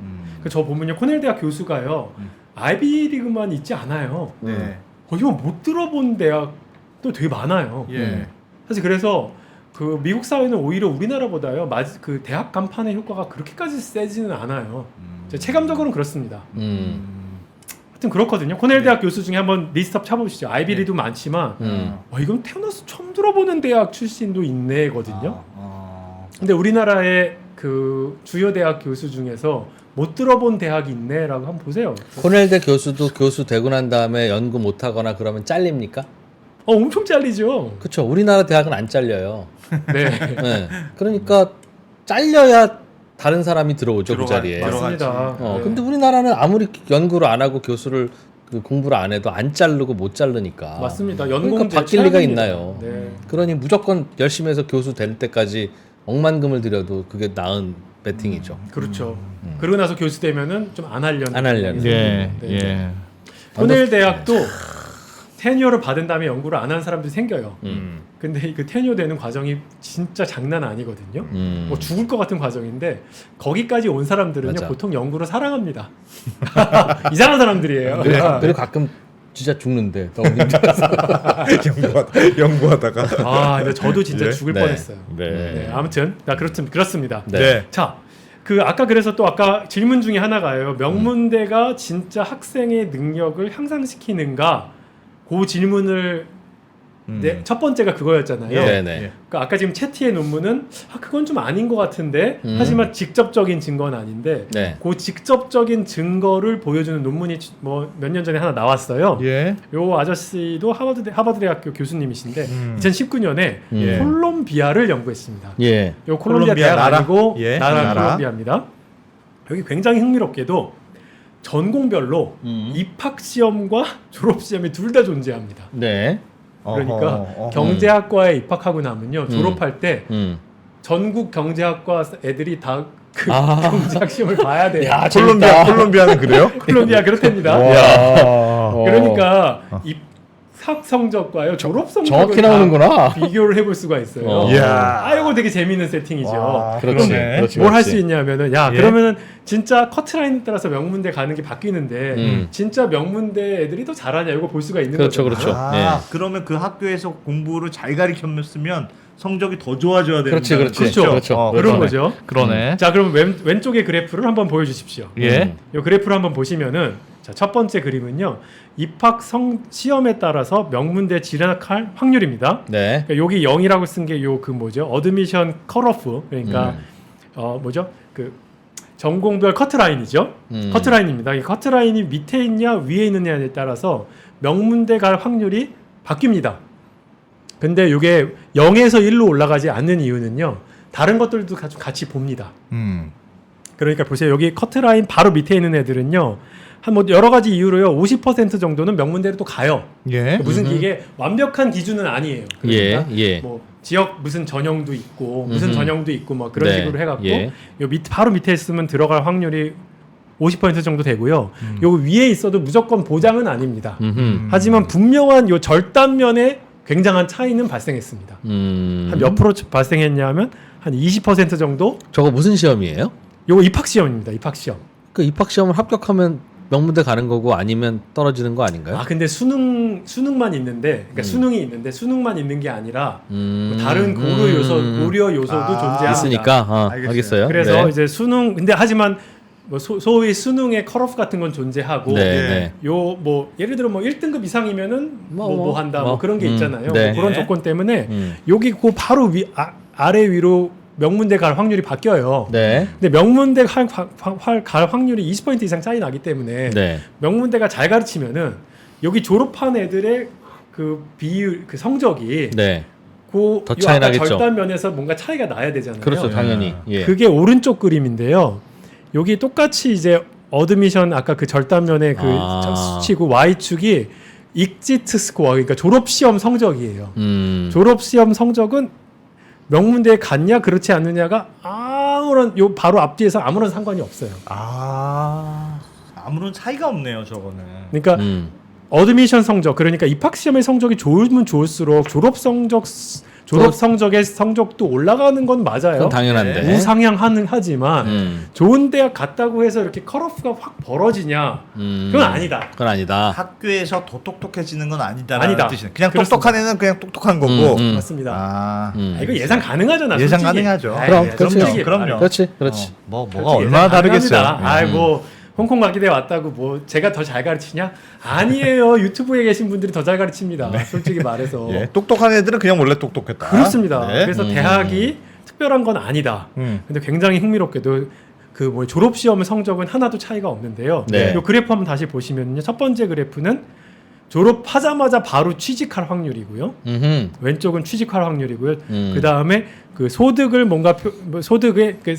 저 보면요 코넬 대학 교수가요 아이비 리그만 있지 않아요. 네. 이거 못 들어본 대학도 되게 많아요. 예. 사실 그래서 그 미국 사회는 오히려 우리나라보다요 그 대학 간판의 효과가 그렇게까지 세지는 않아요. 체감적으로는 그렇습니다. 하여튼 그렇거든요. 코넬 대학 교수 중에 한번 리스트업 쳐보시죠. 아이비리도 많지만 이건 태어나서 처음 들어보는 대학 출신도 있네거든요. 근데 우리나라의 그 주요 대학 교수 중에서 못 들어본 대학이 있네라고 한번 보세요. 코넬대 교수도 교수 되고 난 다음에 연구 못 하거나 그러면 잘립니까? 엄청 잘리죠. 그렇죠. 우리나라 대학은 안 잘려요. 네. 네. 그러니까 잘려야 다른 사람이 들어오죠 그 자리에. 맞습니다. 네. 근데 우리나라는 아무리 연구를 안 하고 교수를 그 공부를 안 해도 안 자르고 못 자르니까. 맞습니다. 그러니까 연공제 바뀔 리가 최악입니다. 있나요? 네. 그러니 무조건 열심히 해서 교수 될 때까지 억만금을 들여도 그게 나은 배팅이죠. 그렇죠. 그러고 나서 교수 되면은 좀 안 하려는. 안 하려는. 예. 네. 예. 코넬 대학도 테니어를 받은 다음에 연구를 안 한 사람들이 생겨요. 근데 그 테니어 되는 과정이 진짜 장난 아니거든요. 뭐 죽을 것 같은 과정인데 거기까지 온 사람들은요 맞아. 보통 연구를 사랑합니다. 이상한 사람들이에요. 그리고 가끔 진짜 죽는데 너무 힘들어서. 연구하다가. 아, 근데 저도 진짜 네. 죽을 네. 뻔했어요. 네. 네, 아무튼 그렇습니다. 네. 자, 그 아까 그래서 또 아까 질문 중에 하나가요. 명문대가 진짜 학생의 능력을 향상시키는가? 그 질문을 첫 번째가 그거였잖아요. 네네. 그러니까 아까 지금 채티의 논문은 그건 좀 아닌 것 같은데 하지만 직접적인 증거는 아닌데 네. 그 직접적인 증거를 보여주는 논문이 뭐 몇 년 전에 하나 나왔어요. 예. 요 아저씨도 하버드 대학교 교수님이신데 2019년에 예. 콜롬비아를 연구했습니다. 예. 요 콜롬비아 콜롬비아 대학 나라? 아니고 예, 나라 나라. 콜롬비아입니다. 여기 굉장히 흥미롭게도 전공별로 입학 시험과 졸업 시험이 둘 다 존재합니다. 네. 그러니까 어허. 경제학과에 입학하고 나면요 졸업할 때 음. 전국 경제학과 애들이 다 그 아. 경제학 시험을 봐야 돼요. 야, 콜롬비아는 그래요? 콜롬비아 그렇답니다. 야. 그러니까 입학 성적과요 졸업 성적을 정확히 다 나오는구나. 비교를 해볼 수가 있어요. 이야. 이거 되게 재미있는 세팅이죠. 와, 그렇지. 그러네. 그렇지. 뭘 할 수 있냐면은 예. 그러면은 진짜 커트라인에 따라서 명문대 가는 게 바뀌는데 진짜 명문대 애들이 더 잘하냐 이거 볼 수가 있는 그렇죠, 거잖아요. 그렇죠. 그러면 그 학교에서 공부를 잘 가르쳤으면 성적이 더 좋아져야 되는 그렇지, 그렇지. 그렇죠. 그렇죠. 그런 그러네. 거죠. 그러네. 자, 그럼 왼쪽의 그래프를 한번 보여주십시오. 예. 이 그래프를 한번 보시면은 자, 첫 번째 그림은요 입학 시험에 따라서 명문대 진학할 확률입니다. 네. 그러니까 여기 0이라고 쓴 게 요 그 뭐죠? 어드미션 컷오프 그러니까 뭐죠? 그 전공별 커트라인이죠. 커트라인입니다. 이 커트라인이 밑에 있냐 위에 있느냐에 따라서 명문대 갈 확률이 바뀝니다. 근데 이게 0에서 1로 올라가지 않는 이유는요. 다른 것들도 같이 봅니다. 그러니까 보세요. 여기 커트라인 바로 밑에 있는 애들은요. 한 뭐 여러 가지 이유로요. 50% 정도는 명문대로 또 가요. 예. 무슨 이게 완벽한 기준은 아니에요. 그러니까 예. 뭐 지역 무슨 전형도 있고 무슨 전형도 있고 뭐 그런 네. 식으로 해갖고 예. 요 바로 밑에 있으면 들어갈 확률이 50% 정도 되고요. 요 위에 있어도 무조건 보장은 아닙니다. 하지만 분명한 요 절단면에 굉장한 차이는 발생했습니다. 한 몇 프로 발생했냐면 한 20% 정도. 저거 무슨 시험이에요? 요거 입학 시험입니다. 입학 시험. 그 입학 시험을 합격하면 명문대 가는 거고 아니면 떨어지는 거 아닌가요? 아 근데 수능만 있는데 그러니까 수능이 있는데 수능만 있는 게 아니라 뭐 다른 고려 요소도 존재합니다. 있으니까 알겠어요. 알겠어요. 그래서 네. 이제 수능 근데 하지만 뭐 소위 수능의 컷오프 같은 건 존재하고 네. 요 뭐 예를 들어 뭐 1등급 이상이면은 뭐 한다 뭐 그런 게 있잖아요. 네. 뭐 그런 네. 조건 때문에 여기 그 바로 아래 위로 명문대 갈 확률이 바뀌어요. 네. 근데 명문대 갈 확률이 20% 이상 차이 나기 때문에 네. 명문대가 잘 가르치면은 여기 졸업한 애들의 그 비율 그 성적이 네. 그 더 차이 아까 나겠죠. 절단면에서 뭔가 차이가 나야 되잖아요. 그렇죠. 당연히. 예. 그게 오른쪽 그림인데요. 여기 똑같이 이제 어드미션 아까 그 절단면의 그 수치고 Y축이 익지트 스코어 그러니까 졸업 시험 성적이에요. 졸업 시험 성적은 명문대에 갔냐 그렇지 않느냐가 아무런 요 바로 앞뒤에서 아무런 상관이 없어요. 아무런 차이가 없네요, 저거는. 그러니까 어드미션 성적 그러니까 입학 시험의 성적이 좋으면 좋을수록 졸업 성적의 성적도 올라가는 건 맞아요. 그건 당연한데. 우상향하는 하지만 좋은 대학 갔다고 해서 이렇게 컷오프가 확 벌어지냐 그건 아니다. 그건 아니다. 학교에서 더 똑똑해지는 건 아니다라는 아니다. 뜻이네. 그냥 그렇습니다. 똑똑한 애는 그냥 똑똑한 거고. 맞습니다. 아, 이거 예상 가능하잖아. 예상 솔직히. 가능하죠. 아이, 그럼, 솔직히 그렇지. 그럼요. 그렇지. 뭐가 솔직히 얼마나 예상 다르겠어요. 가능합니다. 아이 뭐 홍콩 가기대 왔다고 뭐 제가 더 잘 가르치냐? 아니에요. 유튜브에 계신 분들이 더 잘 가르칩니다. 솔직히 말해서. 예, 똑똑한 애들은 그냥 원래 똑똑했다. 그렇습니다. 네. 그래서 대학이 특별한 건 아니다. 근데 굉장히 흥미롭게도 그 뭐 졸업 시험 성적은 하나도 차이가 없는데요. 네. 이 그래프 한번 다시 보시면요. 첫 번째 그래프는 졸업하자마자 바로 취직할 확률이고요. 왼쪽은 취직할 확률이고요. 그 다음에 그 소득을 뭔가 소득의 그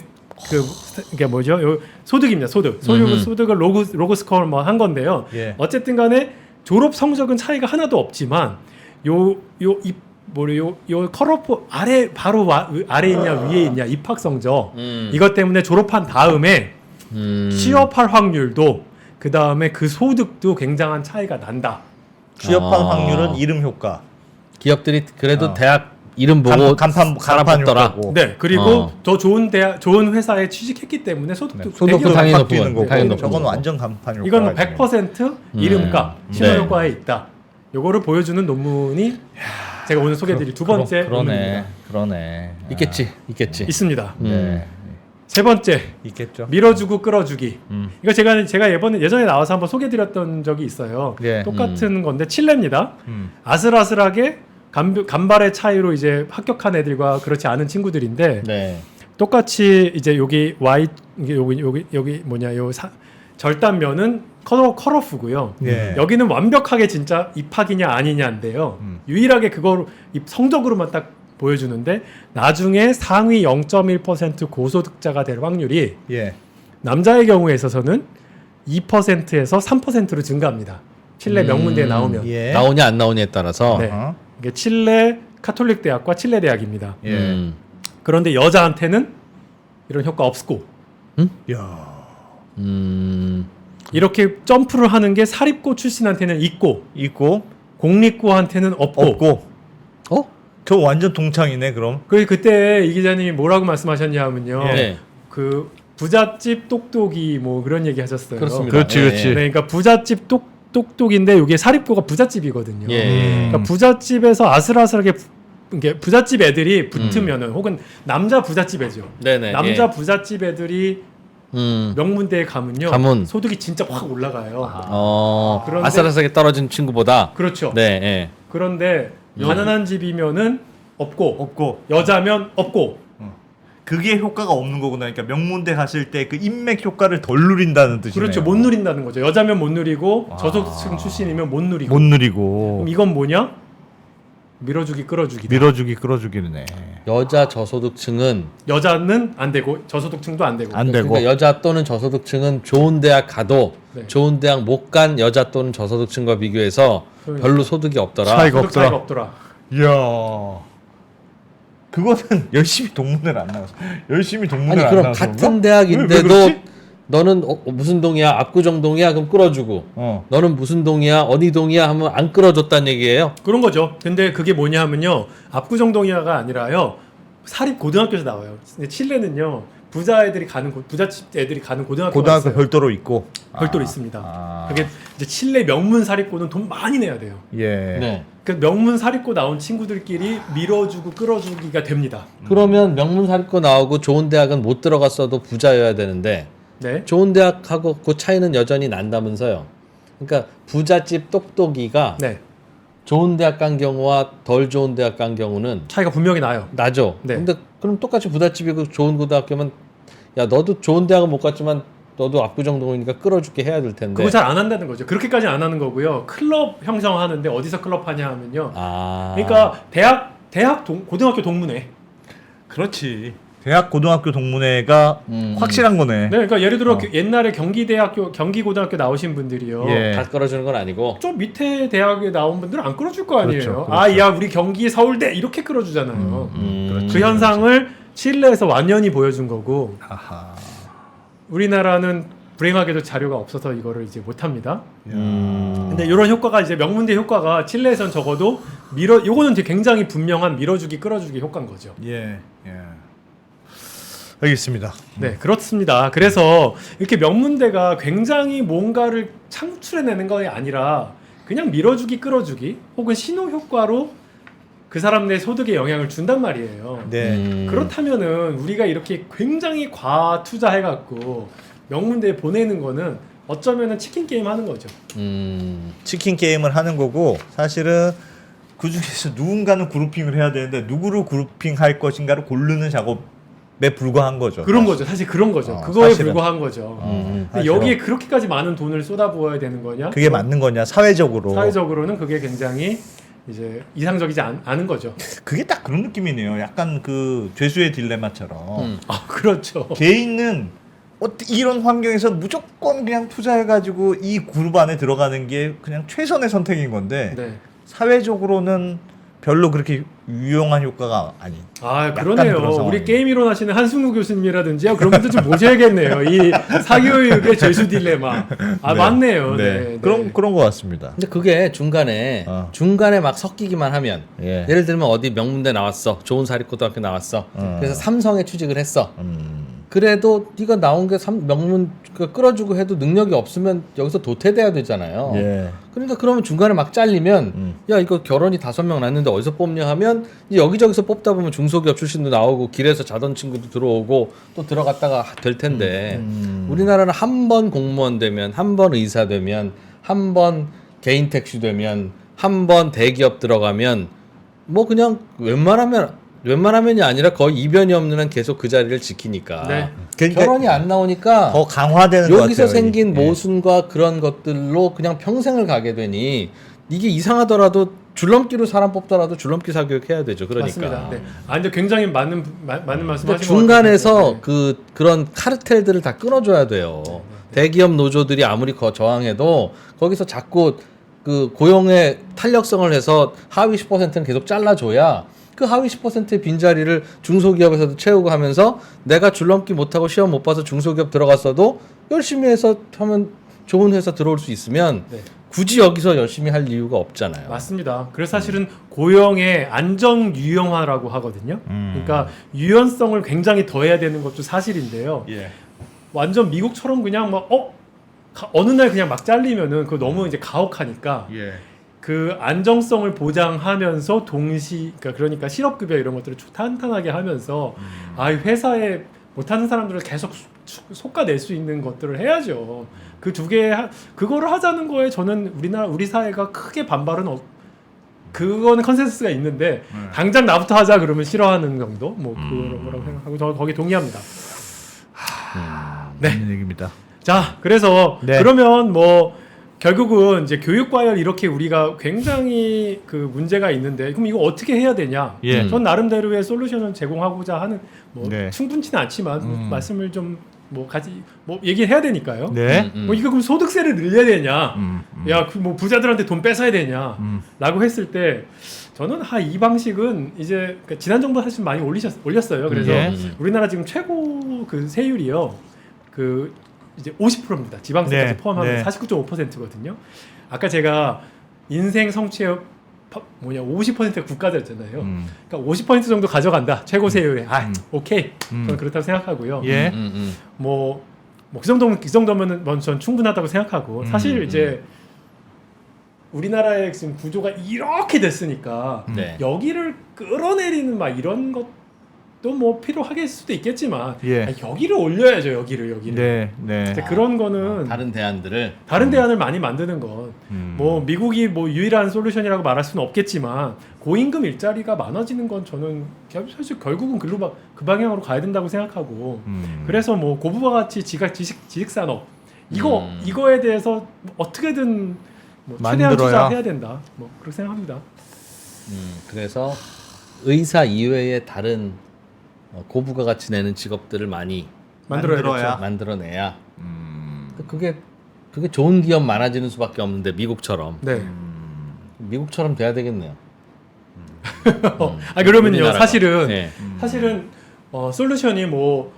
이게 뭐죠? 요 소득입니다. 소득을 로그 스코어 뭐 한 건데요. 예. 어쨌든 간에 졸업 성적은 차이가 하나도 없지만 요 컷오프 아래 바로 아래 있냐 위에 있냐 입학 성적 이것 때문에 졸업한 다음에 취업할 확률도 그 다음에 그 소득도 굉장한 차이가 난다. 취업한 아. 확률은 이름 효과. 기업들이 그래도 대학 이름 보고 간판 살아봤더라. 효과고. 네, 그리고 더 좋은 좋은 회사에 취직했기 때문에 소득도 소득도 당연히 확 높은 뛰는 거고. 당연히 거고. 높은 저건 거고. 완전 간판 효과. 이건 100% 이름값 신호 네. 효과에 있다. 요거를 보여주는 논문이 제가 오늘 소개해드릴 두 번째 논문입니다. 그러네. 있겠지. 있습니다. 네. 세 번째 있겠죠. 밀어주고 끌어주기. 이거 제가 예전에 나와서 한번 소개드렸던 적이 있어요. 예. 똑같은 건데 칠레입니다. 음. 아슬아슬하게 간발의 차이로 이제 합격한 애들과 그렇지 않은 친구들인데 네. 똑같이 이제 여기 여기 뭐냐 절단면은 컷오프고요. 예. 여기는 완벽하게 진짜 입학이냐 아니냐인데요. 유일하게 그거로 성적으로만 딱 보여주는데 나중에 상위 0.1% 고소득자가 될 확률이 예. 남자의 경우에 있어서는 2%에서 3%로 증가합니다. 칠레 명문대에 나오면. 예. 나오냐 안 나오냐에 따라서. 네. 어허. 이게 칠레 카톨릭 대학과 칠레 대학입니다. 예. 그런데 여자한테는 이런 효과 없고 야. 이렇게 점프를 하는 게 사립고 출신한테는 있고 있고 공립고한테는 없고. 어? 저 완전 동창이네 그럼. 그때 이 기자님이 뭐라고 말씀하셨냐면요. 네. 그 부잣집 똑똑이 뭐 그런 얘기 하셨어요. 그렇습니다. 그렇지, 그렇지. 네, 그러니까 부잣집 똑똑인데 이게 사립고가 부잣집이거든요. 예. 그러니까 부잣집에서 아슬아슬하게 이게 부잣집 애들이 붙으면은 혹은 남자 부잣집 애죠. 네네. 남자 부잣집 애들이 예. 명문대에 가면요. 가면. 소득이 진짜 확 올라가요. 그런데 아슬아슬하게 떨어진 친구보다. 그렇죠. 네. 예. 그런데 가난한 집이면은 없고 여자면 없고 그게 효과가 없는 거구나. 그러니까 명문대 갔을 때 그 인맥 효과를 덜 누린다는 뜻이네요. 그렇죠. 못 누린다는 거죠. 여자면 못 누리고 저소득층 출신이면 못 누리고. 못 누리고. 그럼 이건 뭐냐? 밀어주기 끌어주기. 밀어주기 끌어주기네. 여자 저소득층은 여자는 안 되고 저소득층도 안 되고. 안 되고. 그러니까 여자 또는 저소득층은 좋은 대학 가도 네. 좋은 대학 못 간 여자 또는 저소득층과 비교해서 그러니까. 별로 소득이 없더라. 차이가 소득 차이가 없더라. 이야. 그거는 열심히 동문회를 안 나가서. 열심히 동문회를 아니 안 그럼 나가서. 같은 그런가? 왜 대학인데도 그렇지? 너는 무슨 동이야? 압구정동이야? 그럼 끌어주고 너는 무슨 동이야? 어디 동이야? 하면 안 끌어줬다는 얘기예요. 그런 거죠. 근데 그게 뭐냐 하면요. 압구정동이야가 아니라요. 사립 고등학교에서 나와요. 근데 칠레는요. 부자 애들이 가는 부잣집 애들이 가는 고등학교가 고등학교 있어요. 별도로 있고. 별도로 있습니다. 그게 이제 칠레 명문 사립고는 돈 많이 내야 돼요. 예. 네. 그 명문 사립고 나온 친구들끼리 밀어주고 끌어주기가 됩니다. 그러면 명문 사립고 나오고 좋은 대학은 못 들어갔어도 부자여야 되는데 네. 좋은 대학하고 그 차이는 여전히 난다면서요. 그러니까 부잣집 똑똑이가 네. 좋은 대학 간 경우와 덜 좋은 대학 간 경우는 차이가 분명히 나요. 나죠. 네. 근데 그럼 똑같이 부잣집이고 좋은 고등학교면 야 너도 좋은 대학은 못 갔지만 너도 압구정동이니까 끌어줄게 해야 될 텐데. 그거 잘 안 한다는 거죠. 그렇게까지는 안 하는 거고요. 클럽 형성하는데 어디서 클럽 하냐 하면요. 그러니까 고등학교 동문회. 그렇지. 대학 고등학교 동문회가 확실한 거네. 네, 그러니까 예를 들어 옛날에 경기고등학교 나오신 분들이요. 예. 다 끌어주는 건 아니고. 좀 밑에 대학에 나온 분들은 안 끌어줄 거 아니에요. 그렇죠, 그렇죠. 아, 야, 우리 경기 서울대 이렇게 끌어주잖아요. 그렇지. 그 현상을 칠레에서 완연히 보여준 거고. 아하. 우리나라는 불행하게도 자료가 없어서 이거를 이제 못합니다. 음. 근데 이런 효과가 이제 명문대 효과가 칠레에선 적어도 요거는 되게 굉장히 분명한 밀어주기 끌어주기 효과인 거죠. 예. 예. 알겠습니다. 네, 그렇습니다. 그래서 이렇게 명문대가 굉장히 뭔가를 창출해내는 것이 아니라 그냥 밀어주기 끌어주기 혹은 신호 효과로 그 사람들의 소득에 영향을 준단 말이에요. 네. 그렇다면은 우리가 이렇게 굉장히 과투자해갖고 명문대에 보내는 거는 어쩌면은 치킨 게임 하는 거죠. 치킨 게임을 하는 거고 사실은 그 중에서 누군가는 그룹핑을 해야 되는데 누구를 그룹핑할 것인가를 고르는 작업에 불과한 거죠. 그런 거죠. 사실 그런 거죠. 어, 그거에 사실은. 불과한 거죠. 근데 사실은. 여기에 그렇게까지 많은 돈을 쏟아부어야 되는 거냐? 그게 맞는 거냐 사회적으로. 사회적으로는 그게 굉장히 이제 이상적이지 않은 거죠. 그게 딱 그런 느낌이네요. 약간 그 죄수의 딜레마처럼. 아 그렇죠. 개인은 이런 환경에서 무조건 그냥 투자해가지고 이 그룹 안에 들어가는 게 그냥 최선의 선택인 건데 네. 사회적으로는 별로 그렇게 유용한 효과가 아닌. 아 약간 그러네요. 그런 상황이에요. 우리 게임 이론하시는 한승우 교수님이라든지 그런 분들 좀 모셔야겠네요. 이 사교육의 죄수 딜레마. 아 네. 맞네요. 네. 네. 그런 것 같습니다. 근데 그게 중간에 막 섞이기만 하면 예. 예를 들면 어디 명문대 나왔어, 좋은 사립고등학교 나왔어, 그래서 삼성에 취직을 했어. 그래도 네가 나온 게 명문 끌어주고 해도 능력이 없으면 여기서 도태돼야 되잖아요. 예. 그러니까 그러면 중간에 막 잘리면 야 이거 결혼이 5명 났는데 어디서 뽑냐 하면 이제 여기저기서 뽑다 보면 중소기업 출신도 나오고 길에서 자던 친구도 들어오고 또 들어갔다가 될 텐데 우리나라는 한 번 공무원 되면, 한 번 의사 되면, 한 번 개인 택시 되면, 한 번 대기업 들어가면 뭐 그냥 웬만하면이 아니라 거의 이변이 없는 한 계속 그 자리를 지키니까. 네. 그러니까 결혼이 안 나오니까 더 강화되는 것 여기서 같아요. 생긴 예. 모순과 그런 것들로 그냥 평생을 가게 되니 이게 이상하더라도 줄넘기로 사람 뽑더라도 줄넘기 사교육 해야 되죠. 그러니까. 맞습니다. 네. 아 근데 굉장히 맞는 말씀하신 근데 것 중간에서 같아요. 네. 그런 카르텔들을 다 끊어줘야 돼요. 대기업 노조들이 아무리 저항해도 거기서 자꾸 그 고용의 탄력성을 해서 하위 10%는 계속 잘라줘야 그 하위 10%의 빈자리를 중소기업에서도 채우고 하면서 내가 줄넘기 못하고 시험 못 봐서 중소기업 들어갔어도 열심히 해서 하면 좋은 회사 들어올 수 있으면 네. 굳이 여기서 열심히 할 이유가 없잖아요. 맞습니다. 그래서 사실은 고용의 안정 유형화라고 하거든요. 그러니까 유연성을 굉장히 더해야 되는 것도 사실인데요. 예. 완전 미국처럼 그냥 막 어느 날 그냥 막 잘리면은 그거 너무 이제 가혹하니까 예. 그 안정성을 보장하면서 그러니까 실업급여 이런 것들을 탄탄하게 하면서 아 회사에 못하는 사람들을 계속 솎아낼 수 있는 것들을 해야죠. 그 두 개 그거를 하자는 거에 저는 우리 사회가 크게 반발은 그거는 컨센서스가 있는데 당장 나부터 하자 그러면 싫어하는 정도 뭐 그런 거라고 생각하고 저 거기 동의합니다. 네. 맞는 얘기입니다. 자 그래서 네. 그러면 뭐 결국은 이제 교육과열 이렇게 우리가 굉장히 그 문제가 있는데 그럼 이거 어떻게 해야 되냐? 예. 전 나름대로의 솔루션을 제공하고자 하는 뭐 네. 충분치는 않지만 말씀을 좀 뭐 얘기해야 되니까요. 네. 뭐 이거 그럼 소득세를 늘려야 되냐? 야, 그 뭐 부자들한테 돈 뺏어야 되냐? 라고 했을 때 저는 이 방식은 이제 지난 정부 사실 많이 올렸어요. 그래서 예. 우리나라 지금 최고 그 세율이요. 그 이제 50%입니다. 지방세까지 네. 포함하면 네. 49.5%거든요. 아까 제가 인생 성취의 50%가 국가대였잖아요. 그러니까 50% 정도 가져간다. 최고 세율에. 오케이. 저는 그렇다고 생각하고요. 예. 뭐 그 정도면은 전 충분하다고 생각하고 사실 이제 우리나라의 지금 구조가 이렇게 됐으니까 네. 여기를 끌어내리는 막 이런 것도 뭐 필요하겠을 수도 있겠지만 예. 여기를 올려야죠. 여기를. 네. 네. 이제 그런 거는 다른 대안들을 다른 대안을 많이 만드는 건 뭐 미국이 뭐 유일한 솔루션이라고 말할 수는 없겠지만 고임금 일자리가 많아지는 건 저는 사실 결국은 그 방향으로 가야 된다고 생각하고 그래서 뭐 고부와 같이 지식 산업 이거에 대해서 어떻게든 뭐 최대한 만들어야. 투자해야 된다. 뭐 그렇게 생각합니다. 그래서 의사 이외의 다른 고부가 같이 내는 직업들을 많이 만들어야. 만들어내야 그게 좋은 기업 많아지는 수밖에 없는데 미국처럼 네. 미국처럼 돼야 되겠네요. 그러면요. 우리나라가. 사실은 네. 솔루션이 뭐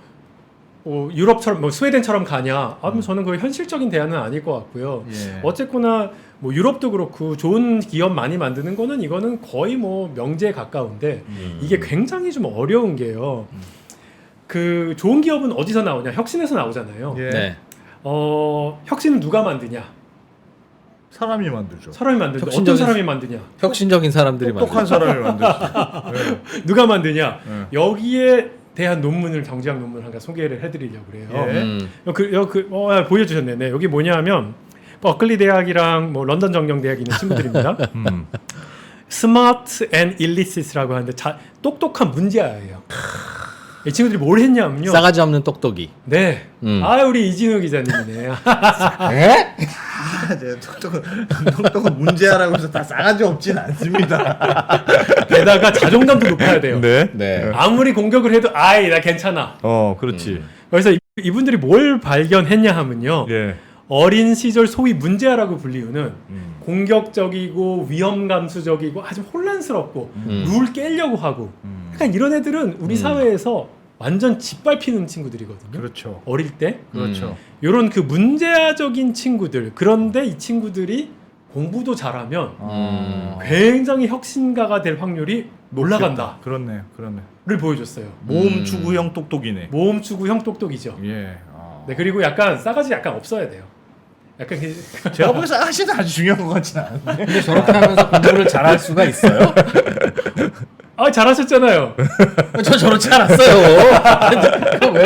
유럽처럼 뭐 스웨덴처럼 가냐? 저는 그 현실적인 대안은 아닐 것 같고요. 예. 어쨌거나 뭐 유럽도 그렇고 좋은 기업 많이 만드는 거는 이거는 거의 뭐 명제에 가까운데 이게 굉장히 좀 어려운 게요. 그 좋은 기업은 어디서 나오냐? 혁신에서 나오잖아요. 예. 네. 혁신은 누가 만드냐? 사람이 만들죠. 사람이 만드냐? 혁신적인- 어떤 사람이 만드냐? 혁신적인 사람들이 똑똑한 만들죠. 사람이 만들죠. 누가 만드냐? 네. 여기에 대한 논문을 정지학 논문을 한가 소개를 해드리려고 그래요. 예. 보여주셨네. 네, 여기 뭐냐면 버클리 대학이랑 뭐 런던 정경대학 있는 친구들입니다. 스마트 앤 일리시스라고 하는데 똑똑한 문제아예요. 이 친구들이 뭘 했냐면요. 싸가지 없는 똑똑이. 네. 우리 이진우 기자님이네. 에? 이제 똑똑은 문제아라고 해서 다 싸가지 없진 않습니다. 게다가 자존감도 높아야 돼요. 네. 네. 아무리 공격을 해도 아이 나 괜찮아. 그렇지. 그래서 이분들이 뭘 발견했냐 하면요. 예. 어린 시절 소위 문제아라고 불리우는 공격적이고 위험 감수적이고 아주 혼란스럽고 룰 깨려고 하고 약간 이런 애들은 우리 사회에서 완전 짓밟히는 친구들이거든요. 그렇죠. 어릴 때 그렇죠. 이런 그 문제아적인 친구들, 그런데 이 친구들이 공부도 잘하면 굉장히 혁신가가 될 확률이 올라간다. 그렇네요. 를 보여줬어요. 모험 추구형 똑똑이네. 모험 추구형 똑똑이죠. 예. 네, 그리고 약간 싸가지 약간 없어야 돼요. 약간 제가 보기엔 싸가지는 아주 중요한 것 같지는 않은데. 근데 저렇게 하면서 공부를 잘할 수가 있어요? 잘하셨잖아요. 저 저렇지 않았어요. 아니, 왜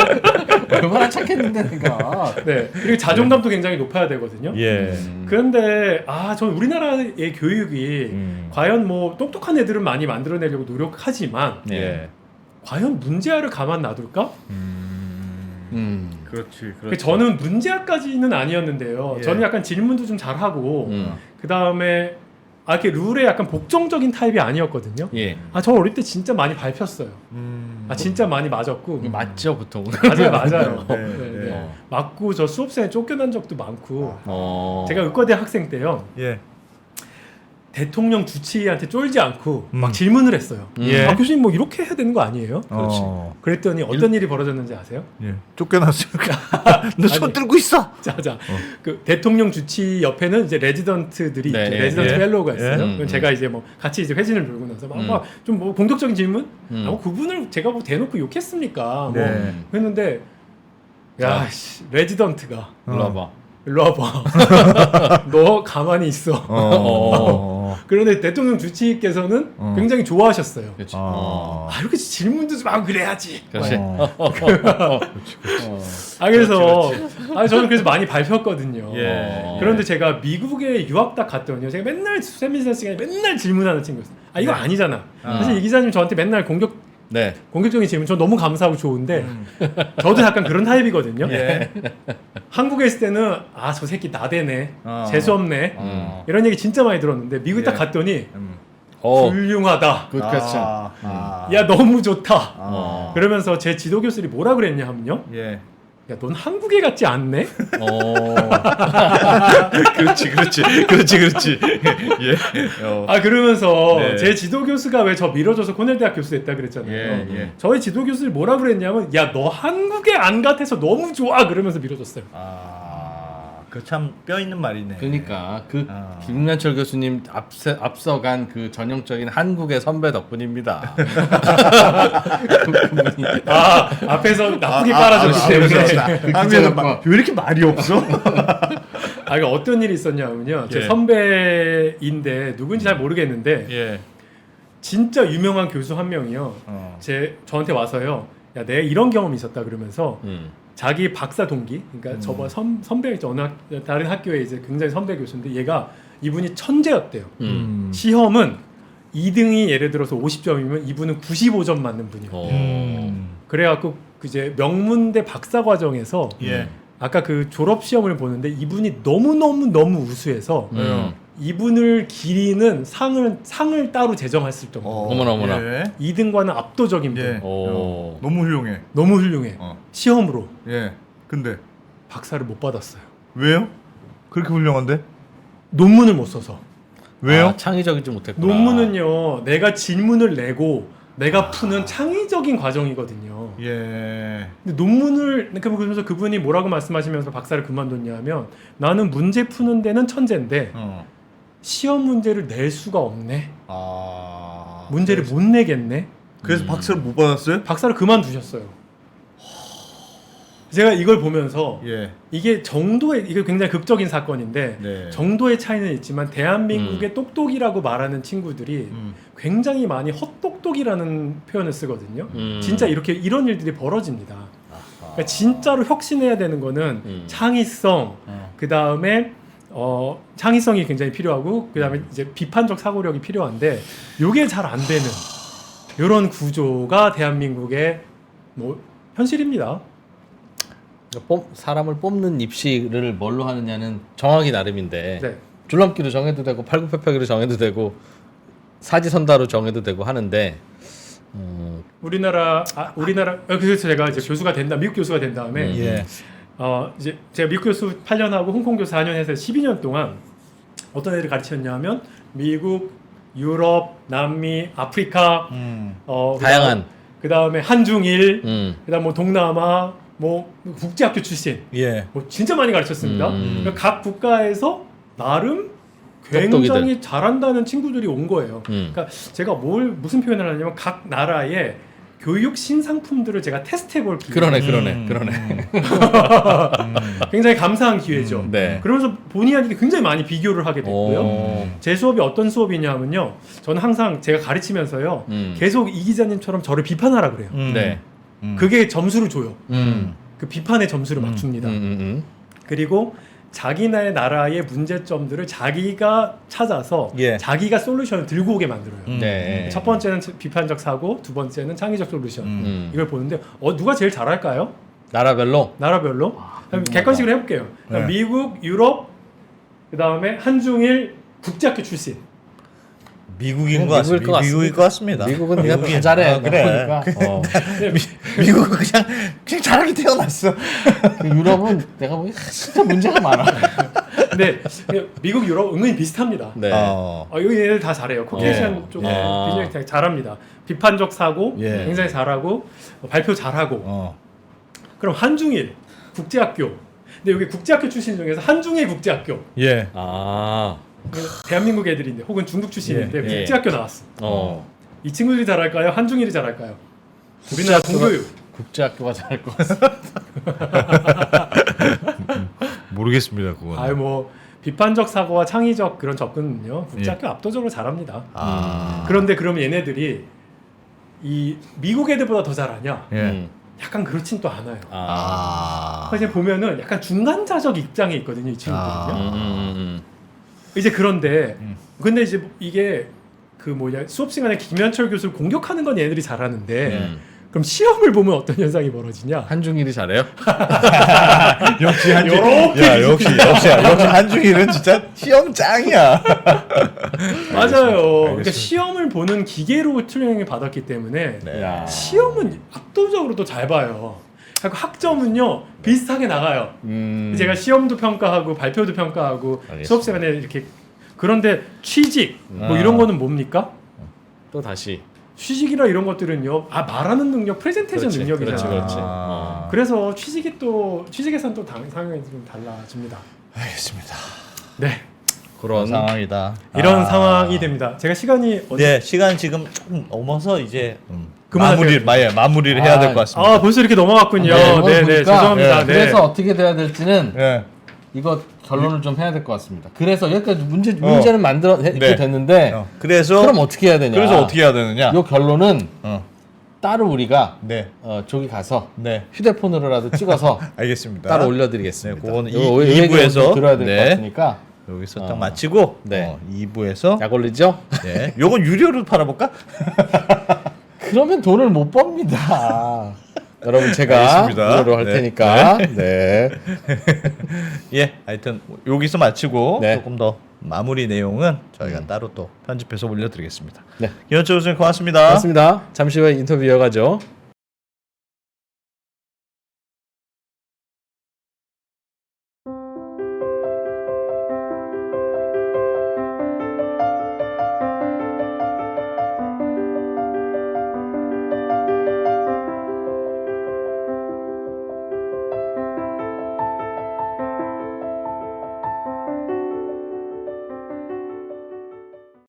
얼마나 착했는데 내가. 네, 그리고 자존감도 굉장히 높아야 되거든요. 예. 그런데 저는 우리나라의 교육이 과연 뭐 똑똑한 애들은 많이 만들어내려고 노력하지만 예. 과연 문제아를 가만 놔둘까? 그렇지. 저는 문제아까지는 아니었는데요. 예. 저는 약간 질문도 좀 잘하고 그 다음에 이렇게 룰에 약간 복종적인 타입이 아니었거든요. 예. 저 어릴 때 진짜 많이 밟혔어요. 진짜 많이 맞았고. 맞죠 보통. 맞아요. 네, 네. 네. 맞고 저 수업생에 쫓겨난 적도 많고. 어. 제가 의과대 학생 때요. 예. 대통령 주치의한테 쫄지 않고 막 질문을 했어요. 예. 교수님 뭐 이렇게 해야 되는 거 아니에요? 그렇지. 그랬더니 어떤 일이 벌어졌는지 아세요? 예. 쫓겨났으니까. 너 손 아니. 들고 있어. 자, 그 대통령 주치 옆에는 이제 레지던트들이 네, 있죠. 레지던트 예. 펠로우가 있어요. 예. 그럼 제가 이제 뭐 같이 이제 회진을 돌고 나서 좀 뭐 공격적인 질문? 뭐 그분을 제가 뭐 대놓고 욕했습니까? 뭐 네. 했는데 야, 씨, 레지던트가 일로 와봐. 일로 와봐. 너 가만히 있어. 그런데 대통령 주치의께서는 굉장히 좋아하셨어요. 그렇지. 이렇게 질문도 좀 하고 그래야지. 그렇지. 그래서 저는 그래서 많이 밟혔거든요. 예. 그런데 제가 미국에 유학 딱 갔더니요. 제가 맨날 세미나 시간에 맨날 질문하는 친구였어요. 이거 아니잖아. 사실 이 기자님 저한테 맨날 네. 공격적인 질문 저 너무 감사하고 좋은데 저도 약간 그런 타입이거든요. 예. 한국에 있을 때는 저 새끼 나대네, 재수없네 이런 얘기 진짜 많이 들었는데 미국 딱 예. 갔더니 어. 훌륭하다. 그렇지. 야 너무 좋다. 그러면서 제 지도 교수들이 뭐라 그랬냐 하면요. 예. 야 넌 한국에 같지 않네. 그렇지. 예. 그러면서 네. 제 지도 교수가 왜 저 밀어줘서 코넬 대학 교수 됐다 그랬잖아요. 예. 저희 지도 교수를 뭐라 그랬냐면 야 너 한국에 안 같아서 너무 좋아 그러면서 밀어줬어요. 그 참 뼈 있는 말이네. 그러니까 김문철 교수님 앞서간 그 전형적인 한국의 선배 덕분입니다. 앞에서 나쁘게 빨아줬기 때문에. 왜 이렇게 말이 없어? 그러니까 어떤 일이 있었냐면요. 제 예. 선배인데 누군지 잘 모르겠는데 예. 진짜 유명한 교수 한 명이요. 저한테 와서요. 야, 내가 이런 경험이 있었다 그러면서 자기 박사 동기, 그러니까 저번 선배 다른 학교에 이제 굉장히 선배 교수인데 이분이 천재였대요. 시험은 2등이 예를 들어서 50점이면 이분은 95점 맞는 분이에요. 그래갖고 이제 명문대 박사 과정에서 예. 아까 그 졸업 시험을 보는데 이분이 너무 우수해서 이분을 기리는 상을 따로 제정했을 정도. 어머나. 예. 2등과는 압도적인 분. 예. 오. 너무 훌륭해. 너무 훌륭해. 시험으로 예. 근데 박사를 못 받았어요. 왜요? 그렇게 훌륭한데? 논문을 못 써서. 왜요? 창의적이지 못했구나. 논문은요, 내가 질문을 내고 내가 푸는 창의적인 과정이거든요. 예. 근데 논문을 그러면서 그분이 뭐라고 말씀하시면서 박사를 그만뒀냐 하면 나는 문제 푸는 데는 천재인데 시험 문제를 낼 수가 없네. 문제를 못 내겠네. 그래서 박사를 못 받았어요? 박사를 그만두셨어요. 제가 이걸 보면서 예. 이게 굉장히 극적인 사건인데 네. 정도의 차이는 있지만 대한민국의 똑똑이라고 말하는 친구들이 굉장히 많이 헛똑똑이라는 표현을 쓰거든요. 진짜 이런 일들이 벌어집니다. 그러니까 진짜로 혁신해야 되는 거는 창의성, 그 다음에 창의성이 굉장히 필요하고 그 다음에 이제 비판적 사고력이 필요한데 이게 잘 안 되는 이런 구조가 대한민국의 뭐 현실입니다. 사람을 뽑는 입시를 뭘로 하느냐는 정하기 나름인데 네. 줄넘기로 정해도 되고 팔굽혀펴기로 정해도 되고 사지선다로 정해도 되고 하는데 우리나라 그래서 제가 이제 교수가 된다 미국 교수가 된 다음에 예. 이제 제가 미국 교수 8년 하고 홍콩 교수 4년 해서 12년 동안 어떤 애를 가르쳤냐면 미국, 유럽, 남미, 아프리카 다양한 그다음에 한중일 그다음 뭐 동남아 뭐 국제학교 출신 예. 뭐 진짜 많이 가르쳤습니다. 그러니까 각 국가에서 나름 똑똑이들. 굉장히 잘한다는 친구들이 온 거예요. 그러니까 제가 무슨 표현을 하냐면 각 나라의 교육 신상품들을 제가 테스트해볼 기회. 그러네. 굉장히 감사한 기회죠. 네. 그러면서 본의 아니게 굉장히 많이 비교를 하게 됐고요. 제 수업이 어떤 수업이냐면요. 저는 항상 제가 가르치면서요. 계속 이 기자님처럼 저를 비판하라 그래요. 네. 그게 점수를 줘요. 그 비판의 점수를 막 줍니다. 그리고 자기네 나라의 문제점들을 자기가 찾아서 예. 자기가 솔루션을 들고 오게 만들어요. 네. 첫 번째는 비판적 사고, 두 번째는 창의적 솔루션. 이걸 보는데 누가 제일 잘할까요? 나라별로 나라별로? 객관식으로 해볼게요. 네. 미국, 유럽, 그 다음에 한중일 국제학교 출신. 미국인 것 미국일 같습니다. 미국일 것 같습니다. 미국은 네가 다 미국인. 잘해. 아, 그래. 보니까. 미국은 그냥 잘하게 태어났어. 그 유럽은 내가 보기 진짜 문제가 많아. 근데 미국, 유럽 은근히 비슷합니다. 네. 여기 얘네들 다 잘해요. 코케이션 쪽에 굉장히 잘합니다. 비판적 사고 예. 굉장히 잘하고 발표 잘하고. 그럼 한중일 국제학교. 근데 여기 국제학교 출신 중에서 한중일 국제학교. 예. 대한민국 애들인데 혹은 중국 출신인데 예. 국제학교 나왔어. 이 친구들이 잘할까요? 한중일이 잘할까요? 우리나라 공교육. 국제학교가 잘할 것 같아. 모르겠습니다. 그건. 아유 뭐 비판적 사고와 창의적 그런 접근은요 국제학교 압도적으로 잘합니다. 그런데 그러면 얘네들이 이 미국 애들보다 더 잘하냐? 예. 약간 그렇진 또 않아요. 아. 그래서 보면은 약간 중간자적 입장에 있거든요, 이 친구들은요. 이제 그런데 근데 이제 이게 그 뭐냐 수업 시간에 김현철 교수를 공격하는 건 얘네들이 잘하는데 그럼 시험을 보면 어떤 현상이 벌어지냐? 한중일이 잘해요? 역시 한중. 야, 역시 한중일은 진짜 시험 짱이야. 맞아요. 그러니까 시험을 보는 기계로 트레이닝을 받았기 때문에 야. 시험은 압도적으로 또 잘 봐요. 그리고 학점은요 비슷하게 나가요. 제가 시험도 평가하고 발표도 평가하고 알겠습니다. 수업 시간에 이렇게 그런데 취직 뭐 이런 거는 뭡니까? 또 다시. 취직이나 이런 것들은요 말하는 능력, 프레젠테이션 그렇지, 능력이잖아요. 그렇지. 그래서 취직에서는 또 상황이 좀 달라집니다. 알겠습니다. 네, 그런 상황이다. 이런 상황이 됩니다. 제가 시간이 네, 시간 지금 조금 넘어서 이제 그만하세요. 마무리를 해야 될 것 같습니다. 아 벌써 이렇게 넘어갔군요. 네, 보니까, 죄송합니다. 네. 그래서 어떻게 돼야 될지는 예. 이거 결론을 좀 해야 될 것 같습니다. 그래서 여기까지 문제는 만들어 이렇게 네. 됐는데 그래서 그럼 어떻게 해야 되냐? 그래서 어떻게 해야 되느냐? 이 결론은 따로 우리가 네. 저기 가서 네. 휴대폰으로라도 찍어서 알겠습니다. 따로 올려드리겠습니다. 네, 그거는 이거 2부에서 들어야 될 것 네. 같으니까 여기서 딱 마치고 네. 2부에서 약 올리죠? 네. 요건 유료로 팔아볼까? 그러면 돈을 못 법니다. 여러분 제가 알겠습니다. 무료로 할 네. 테니까 네. 예, 하여튼 여기서 마치고 네. 조금 더 마무리 내용은 저희가 따로 또 편집해서 올려드리겠습니다. 네. 김현철 교수님 고맙습니다. 고맙습니다. 잠시 후에 인터뷰 이어가죠.